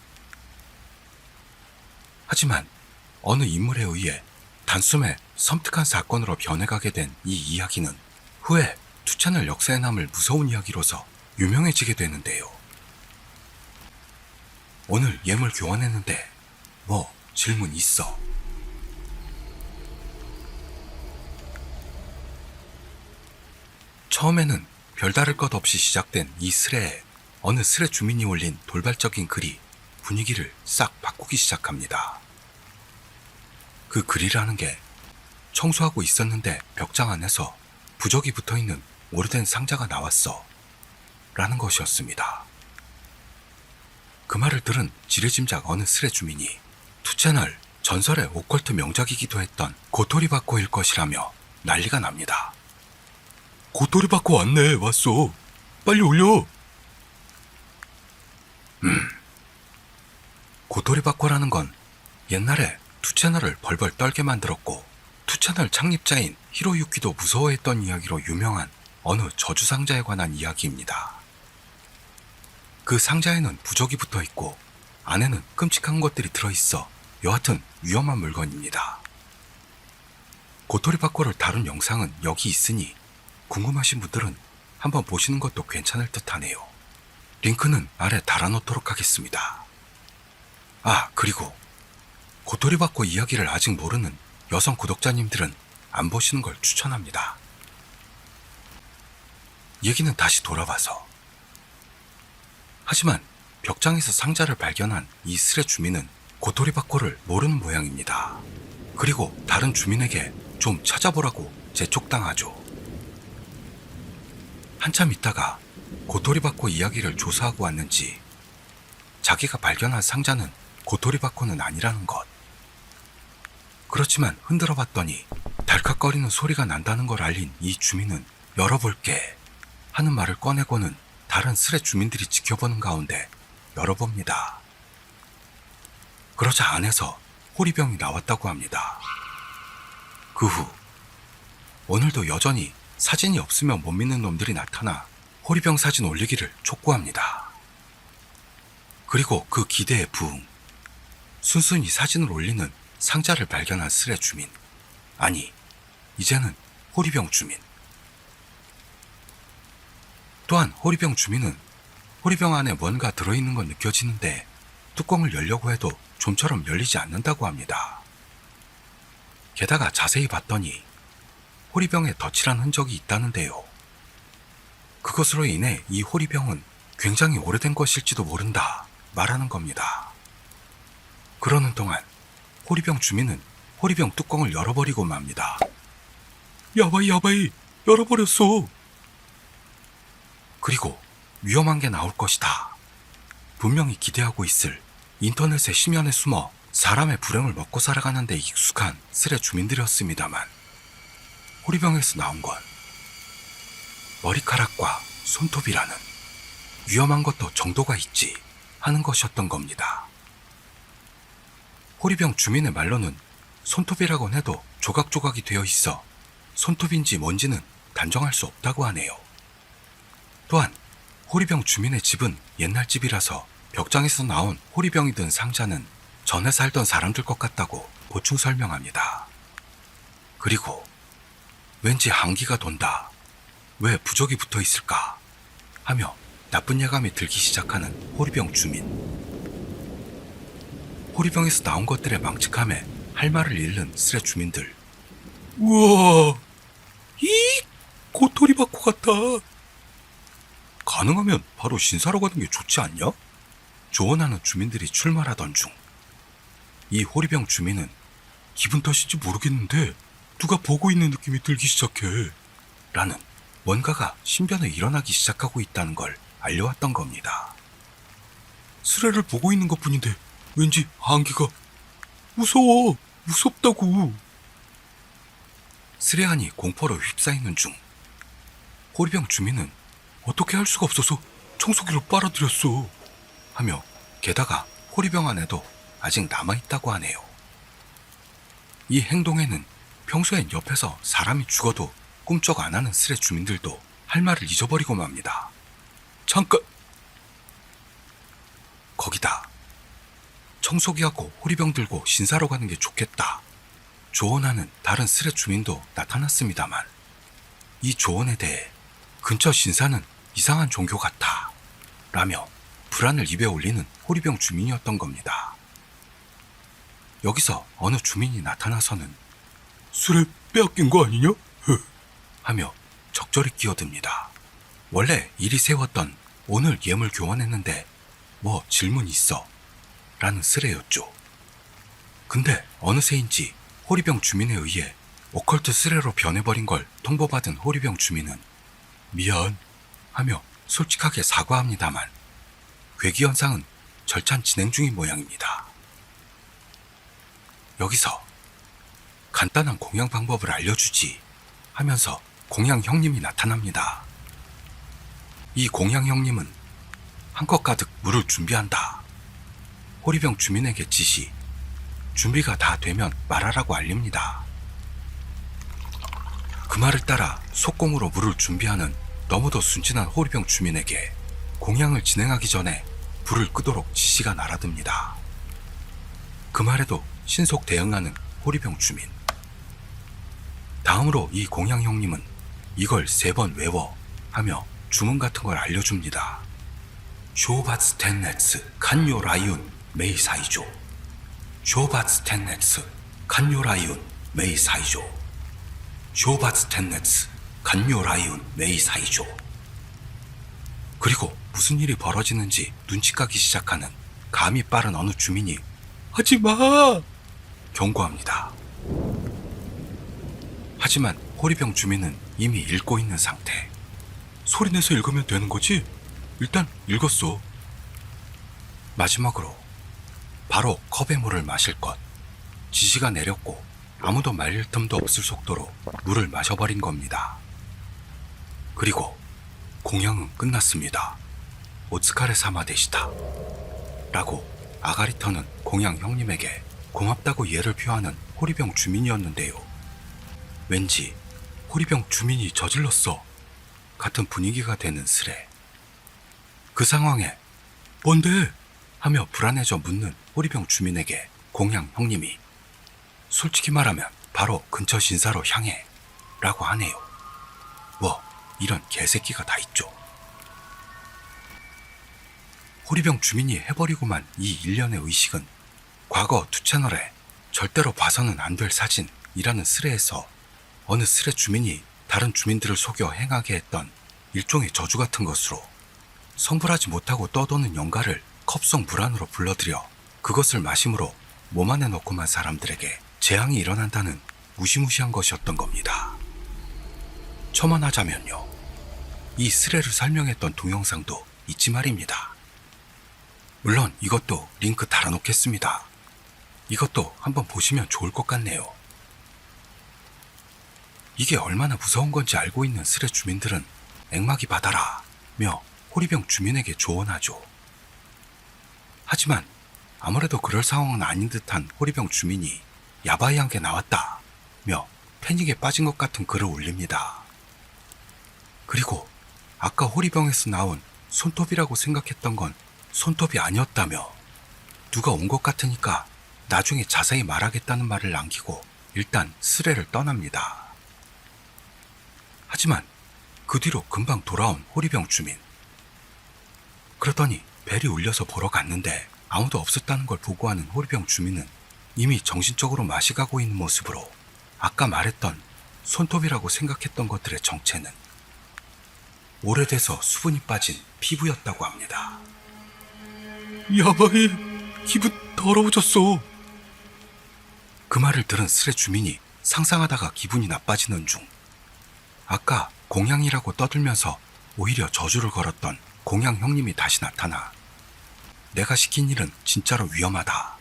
하지만 어느 인물에 의해 단숨에 섬뜩한 사건으로 변해가게 된 이 이야기는 후에 두 채널 역사에 남을 무서운 이야기로서 유명해지게 되는데요. 오늘 예물 교환했는데 뭐 질문 있어? 처음에는 별다를 것 없이 시작된 이 스레에 어느 스레 주민이 올린 돌발적인 글이 분위기를 싹 바꾸기 시작합니다. 그 글이라는 게 청소하고 있었는데 벽장 안에서 부적이 붙어있는 오래된 상자가 나왔어 라는 것이었습니다. 그 말을 들은 지레짐작 어느 스레 주민이 투채널 전설의 오컬트 명작이기도 했던 고토리바코일 것이라며 난리가 납니다. 고토리바코 왔네. 왔어. 빨리 올려. 고토리바코라는 건 옛날에 투채널을 벌벌 떨게 만들었고 투채널 창립자인 히로유키도 무서워했던 이야기로 유명한 어느 저주상자에 관한 이야기입니다. 그 상자에는 부적이 붙어 있고 안에는 끔찍한 것들이 들어있어 여하튼 위험한 물건입니다. 고토리바코를 다룬 영상은 여기 있으니 궁금하신 분들은 한번 보시는 것도 괜찮을 듯 하네요. 링크는 아래 달아놓도록 하겠습니다. 아, 그리고 고토리바코 이야기를 아직 모르는 여성 구독자님들은 안 보시는 걸 추천합니다. 얘기는 다시 돌아와서 하지만 벽장에서 상자를 발견한 이 스레 주민은 고토리바코를 모르는 모양입니다. 그리고 다른 주민에게 좀 찾아보라고 재촉당하죠. 한참 있다가 고토리바코 이야기를 조사하고 왔는지 자기가 발견한 상자는 고토리바코는 아니라는 것. 그렇지만 흔들어 봤더니 달칵거리는 소리가 난다는 걸 알린 이 주민은 열어볼게 하는 말을 꺼내고는 다른 스레 주민들이 지켜보는 가운데 열어봅니다. 그러자 안에서 호리병이 나왔다고 합니다. 그 후 오늘도 여전히 사진이 없으면 못 믿는 놈들이 나타나 호리병 사진 올리기를 촉구합니다. 그리고 그 기대에 부응 순순히 사진을 올리는 상자를 발견한 스레 주민. 아니, 이제는 호리병 주민. 또한 호리병 주민은 호리병 안에 뭔가 들어있는 건 느껴지는데 뚜껑을 열려고 해도 좀처럼 열리지 않는다고 합니다. 게다가 자세히 봤더니 호리병에 덧칠한 흔적이 있다는데요. 그것으로 인해 이 호리병은 굉장히 오래된 것일지도 모른다 말하는 겁니다. 그러는 동안 호리병 주민은 호리병 뚜껑을 열어버리고 맙니다. 야바이 열어버렸어. 그리고 위험한 게 나올 것이다. 분명히 기대하고 있을 인터넷의 심연에 숨어 사람의 불행을 먹고 살아가는 데 익숙한 스레 주민들이었습니다만 호리병에서 나온 건 머리카락과 손톱이라는 위험한 것도 정도가 있지 하는 것이었던 겁니다. 호리병 주민의 말로는 손톱이라곤 해도 조각조각이 되어 있어 손톱인지 뭔지는 단정할 수 없다고 하네요. 또한 호리병 주민의 집은 옛날 집이라서 벽장에서 나온 호리병이 든 상자는 전에 살던 사람들 것 같다고 보충 설명합니다. 그리고 왠지 한기가 돈다. 왜 부적이 붙어 있을까? 하며 나쁜 예감이 들기 시작하는 호리병 주민. 호리병에서 나온 것들의 망측함에 할 말을 잃는 스레 주민들. 우와, 이 고토리바코 같다. 가능하면 바로 신사로 가는 게 좋지 않냐? 조언하는 주민들이 출마하던 중 이 호리병 주민은 기분 탓인지 모르겠는데 누가 보고 있는 느낌이 들기 시작해 라는 뭔가가 신변에 일어나기 시작하고 있다는 걸 알려왔던 겁니다. 수레를 보고 있는 것뿐인데 왠지 한기가 무서워, 무섭다고. 스레안이 공포로 휩싸이는 중 호리병 주민은 어떻게 할 수가 없어서 청소기로 빨아들였어 하며 게다가 호리병 안에도 아직 남아있다고 하네요. 이 행동에는 평소엔 옆에서 사람이 죽어도 꿈쩍 안 하는 스레 주민들도 할 말을 잊어버리고 맙니다. 잠깐! 거기다 청소기하고 호리병 들고 신사로 가는 게 좋겠다 조언하는 다른 스레 주민도 나타났습니다만 이 조언에 대해 근처 신사는 이상한 종교 같아 라며 불안을 입에 올리는 호리병 주민이었던 겁니다. 여기서 어느 주민이 나타나서는 수레 빼앗긴 거 아니냐? 하며 적절히 끼어듭니다. 원래 이리 세웠던 오늘 예물 교환했는데 뭐 질문 있어? 라는 스레였죠. 근데 어느새인지 호리병 주민에 의해 오컬트 스레로 변해버린 걸 통보받은 호리병 주민은 미안 하며 솔직하게 사과합니다만 괴기 현상은 절찬 진행 중인 모양입니다. 여기서 간단한 공양 방법을 알려주지 하면서 공양 형님이 나타납니다. 이 공양 형님은 한 컵 가득 물을 준비한다. 호리병 주민에게 지시, 준비가 다 되면 말하라고 알립니다. 그 말을 따라 속공으로 물을 준비하는 너무도 순진한 호리병 주민에게 공양을 진행하기 전에 불을 끄도록 지시가 날아듭니다. 그 말에도 신속 대응하는 호리병 주민. 다음으로 이 공양 형님은 이걸 3번 외워 하며 주문 같은 걸 알려줍니다. 쇼바츠 텐네츠 칸요 라이온 메이 사이조. 쇼바츠 텐네츠 칸요 라이온 메이 사이조. 쇼바츠 텐네츠 칸요 라이온 메이 사이조. 그리고 무슨 일이 벌어지는지 눈치 까기 시작하는 감이 빠른 어느 주민이 하지마! 경고합니다. 하지만 호리병 주민은 이미 읽고 있는 상태. 소리내서 읽으면 되는 거지? 일단 읽었어. 마지막으로 바로 컵에 물을 마실 것. 지시가 내렸고 아무도 말릴 틈도 없을 속도로 물을 마셔버린 겁니다. 그리고 공양은 끝났습니다. 오츠카레 사마 데시다 라고 아가리터는 공양 형님에게 고맙다고 예를 표하는 호리병 주민이었는데요. 왠지 호리병 주민이 저질렀어 같은 분위기가 되는 스레. 그 상황에 뭔데? 하며 불안해져 묻는 호리병 주민에게 공양 형님이 솔직히 말하면 바로 근처 신사로 향해 라고 하네요. 뭐 이런 개새끼가 다 있죠. 호리병 주민이 해버리고만 이 일련의 의식은 과거 2채널에 절대로 봐서는 안 될 사진이라는 스레에서 어느 스레 주민이 다른 주민들을 속여 행하게 했던 일종의 저주 같은 것으로 성불하지 못하고 떠도는 영가를 컵속 물 안으로 불러들여 그것을 마심으로 몸 안에 넣고만 사람들에게 재앙이 일어난다는 무시무시한 것이었던 겁니다. 첨언하자면요, 이 스레를 설명했던 동영상도 있지 말입니다. 물론 이것도 링크 달아놓겠습니다. 이것도 한번 보시면 좋을 것 같네요. 이게 얼마나 무서운 건지 알고 있는 스레 주민들은 액막이 받아라며 호리병 주민에게 조언하죠. 하지만 아무래도 그럴 상황은 아닌 듯한 호리병 주민이 야바이한 게 나왔다며 패닉에 빠진 것 같은 글을 올립니다. 그리고 아까 호리병에서 나온 손톱이라고 생각했던 건 손톱이 아니었다며 누가 온 것 같으니까 나중에 자세히 말하겠다는 말을 남기고 일단 스레를 떠납니다. 하지만 그 뒤로 금방 돌아온 호리병 주민. 그러더니 벨이 울려서 보러 갔는데 아무도 없었다는 걸 보고하는 호리병 주민은 이미 정신적으로 맛이 가고 있는 모습으로 아까 말했던 손톱이라고 생각했던 것들의 정체는 오래돼서 수분이 빠진 피부였다고 합니다. 야바이, 기분 더러워졌어. 그 말을 들은 스레 주민이 상상하다가 기분이 나빠지는 중 아까 공양이라고 떠들면서 오히려 저주를 걸었던 공양 형님이 다시 나타나 내가 시킨 일은 진짜로 위험하다.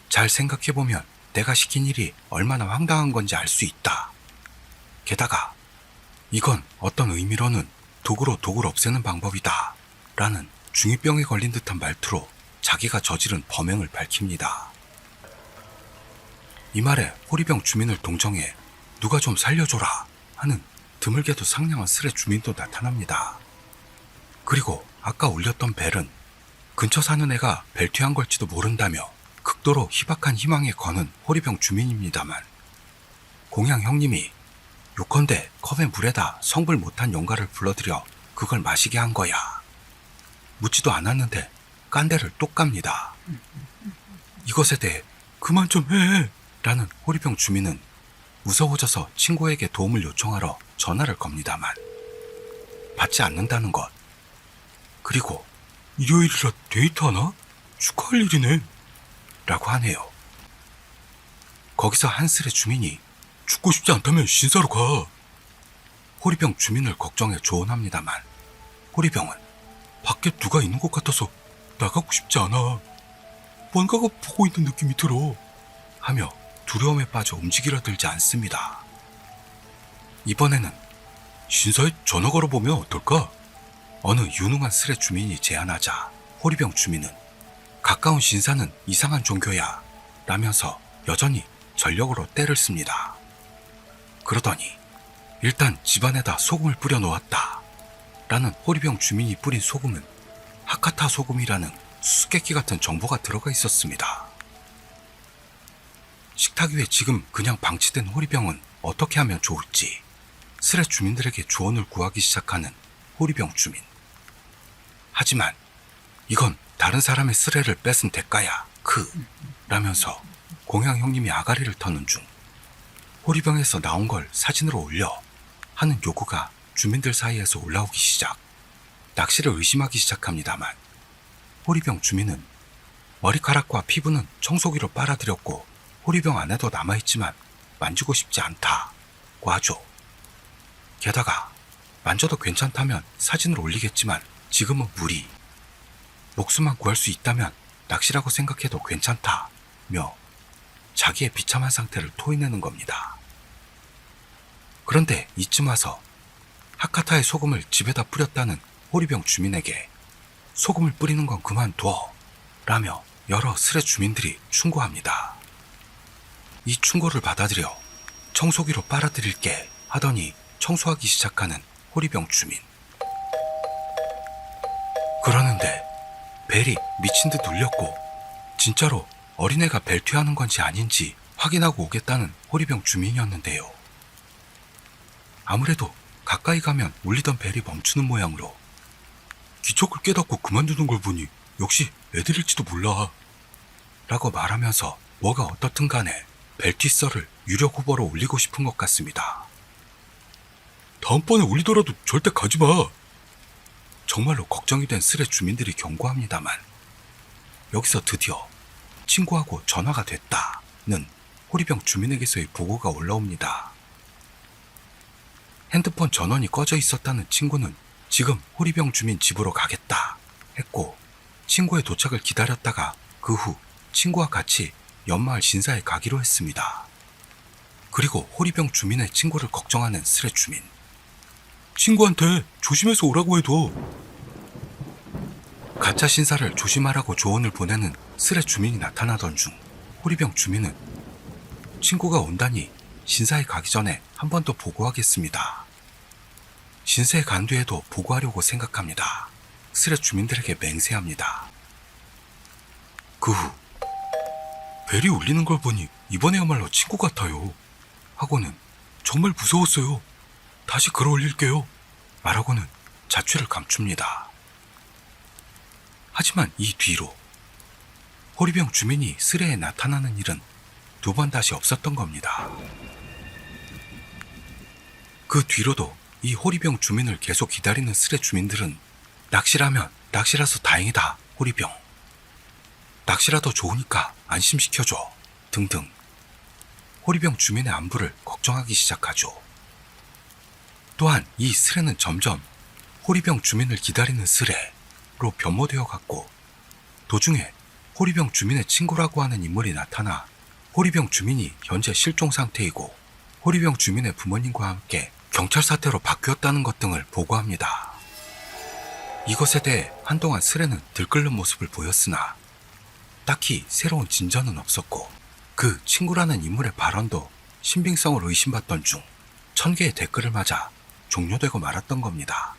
잘 생각해보면 내가 시킨 일이 얼마나 황당한 건지 알 수 있다. 게다가 이건 어떤 의미로는 도구로 독을 없애는 방법이다 라는 중2병에 걸린 듯한 말투로 자기가 저지른 범행을 밝힙니다. 이 말에 호리병 주민을 동정해 누가 좀 살려줘라 하는 드물게도 상냥한 스레 주민도 나타납니다. 그리고 아까 울렸던 벨은 근처 사는 애가 벨퇴한 걸지도 모른다며 극도로 희박한 희망에 거는 호리병 주민입니다만 공양 형님이 요컨대 컵에 물에다 성불 못한 영가를 불러들여 그걸 마시게 한 거야. 묻지도 않았는데 깐대를 똑 갑니다. 이것에 대해 그만 좀 해 라는 호리병 주민은 무서워져서 친구에게 도움을 요청하러 전화를 겁니다만 받지 않는다는 것. 그리고 일요일이라 데이트하나? 축하할 일이네 라고 하네요. 거기서 한스레 주민이 죽고 싶지 않다면 신사로 가 호리병 주민을 걱정해 조언합니다만 호리병은 밖에 누가 있는 것 같아서 나가고 싶지 않아. 뭔가가 보고 있는 느낌이 들어. 하며 두려움에 빠져 움직이려 들지 않습니다. 이번에는 신사에 전화 걸어보면 어떨까? 어느 유능한 스레 주민이 제안하자 호리병 주민은 가까운 신사는 이상한 종교야 라면서 여전히 전력으로 떼를 씁니다. 그러더니 일단 집안에다 소금을 뿌려 놓았다 라는 호리병 주민이 뿌린 소금은 하카타 소금이라는 수수께끼 같은 정보가 들어가 있었습니다. 식탁 위에 지금 그냥 방치된 호리병은 어떻게 하면 좋을지 스레 주민들에게 조언을 구하기 시작하는 호리병 주민. 하지만 이건 다른 사람의 스레를 뺏은 대가야 라면서 공양 형님이 아가리를 터는 중 호리병에서 나온 걸 사진으로 올려 하는 요구가 주민들 사이에서 올라오기 시작. 낚시를 의심하기 시작합니다만 호리병 주민은 머리카락과 피부는 청소기로 빨아들였고 호리병 안에도 남아있지만 만지고 싶지 않다고 하죠. 게다가 만져도 괜찮다면 사진을 올리겠지만 지금은 무리. 목숨만 구할 수 있다면 낚시라고 생각해도 괜찮다며 자기의 비참한 상태를 토해내는 겁니다. 그런데 이쯤 와서 하카타의 소금을 집에다 뿌렸다는 호리병 주민에게 소금을 뿌리는 건 그만둬 라며 여러 스레 주민들이 충고합니다. 이 충고를 받아들여 청소기로 빨아들일게 하더니 청소하기 시작하는 호리병 주민. 그러는데 벨이 미친 듯 울렸고 진짜로 어린애가 벨튀하는 건지 아닌지 확인하고 오겠다는 호리병 주민이었는데요. 아무래도 가까이 가면 울리던 벨이 멈추는 모양으로 기척을 깨닫고 그만두는 걸 보니 역시 애들일지도 몰라 라고 말하면서 뭐가 어떻든 간에 벨티 썰을 유력 후보로 올리고 싶은 것 같습니다. 다음번에 울리더라도 절대 가지마. 정말로 걱정이 된 스레 주민들이 경고합니다만 여기서 드디어 친구하고 전화가 됐다는 호리병 주민에게서의 보고가 올라옵니다. 핸드폰 전원이 꺼져 있었다는 친구는 지금 호리병 주민 집으로 가겠다 했고 친구의 도착을 기다렸다가 그 후 친구와 같이 연마을 신사에 가기로 했습니다. 그리고 호리병 주민의 친구를 걱정하는 스레 주민. 친구한테 조심해서 오라고 해도. 가짜 신사를 조심하라고 조언을 보내는 스레 주민이 나타나던 중 호리병 주민은 친구가 온다니 신사에 가기 전에 한 번 더 보고하겠습니다. 신사에 간 뒤에도 보고하려고 생각합니다. 스레 주민들에게 맹세합니다. 그 후 벨이 울리는 걸 보니 이번에야말로 친구 같아요 하고는 정말 무서웠어요. 다시 글을 올릴게요 말하고는 자취를 감춥니다. 하지만 이 뒤로 호리병 주민이 스레에 나타나는 일은 두 번 다시 없었던 겁니다. 그 뒤로도 이 호리병 주민을 계속 기다리는 스레 주민들은 낚시라면 낚시라서 다행이다 호리병, 낚시라도 좋으니까 안심시켜줘 등등 호리병 주민의 안부를 걱정하기 시작하죠. 또한 이 스레는 점점 호리병 주민을 기다리는 스레로 변모되어 갔고 도중에 호리병 주민의 친구라고 하는 인물이 나타나 호리병 주민이 현재 실종 상태이고 호리병 주민의 부모님과 함께 경찰 사태로 바뀌었다는 것 등을 보고합니다. 이것에 대해 한동안 스레는 들끓는 모습을 보였으나 딱히 새로운 진전은 없었고 그 친구라는 인물의 발언도 신빙성을 의심받던 중 1000개의 댓글을 맞아 종료되고 말았던 겁니다.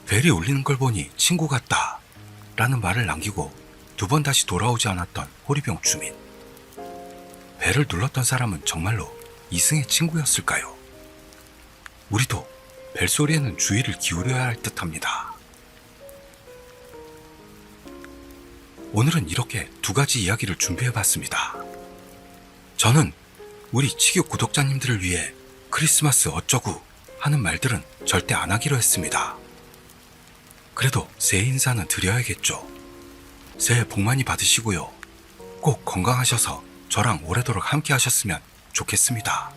벨이 울리는 걸 보니 친구 같다 라는 말을 남기고 두 번 다시 돌아오지 않았던 호리병 주민. 벨을 눌렀던 사람은 정말로 이승의 친구였을까요? 우리도 벨소리에는 주의를 기울여야 할 듯합니다. 오늘은 이렇게 두 가지 이야기를 준비해봤습니다. 저는 우리 치규 구독자님들을 위해 크리스마스 어쩌구 하는 말들은 절대 안 하기로 했습니다. 그래도 새해 인사는 드려야겠죠. 새해 복 많이 받으시고요. 꼭 건강하셔서 저랑 오래도록 함께 하셨으면 좋겠습니다.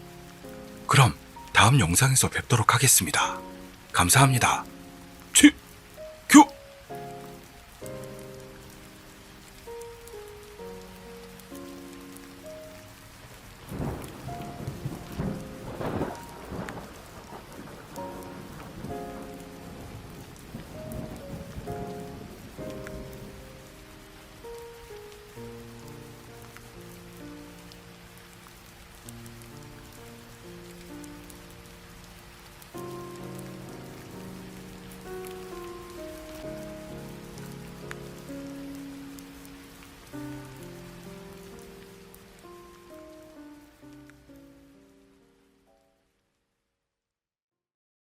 그럼 다음 영상에서 뵙도록 하겠습니다. 감사합니다. 치!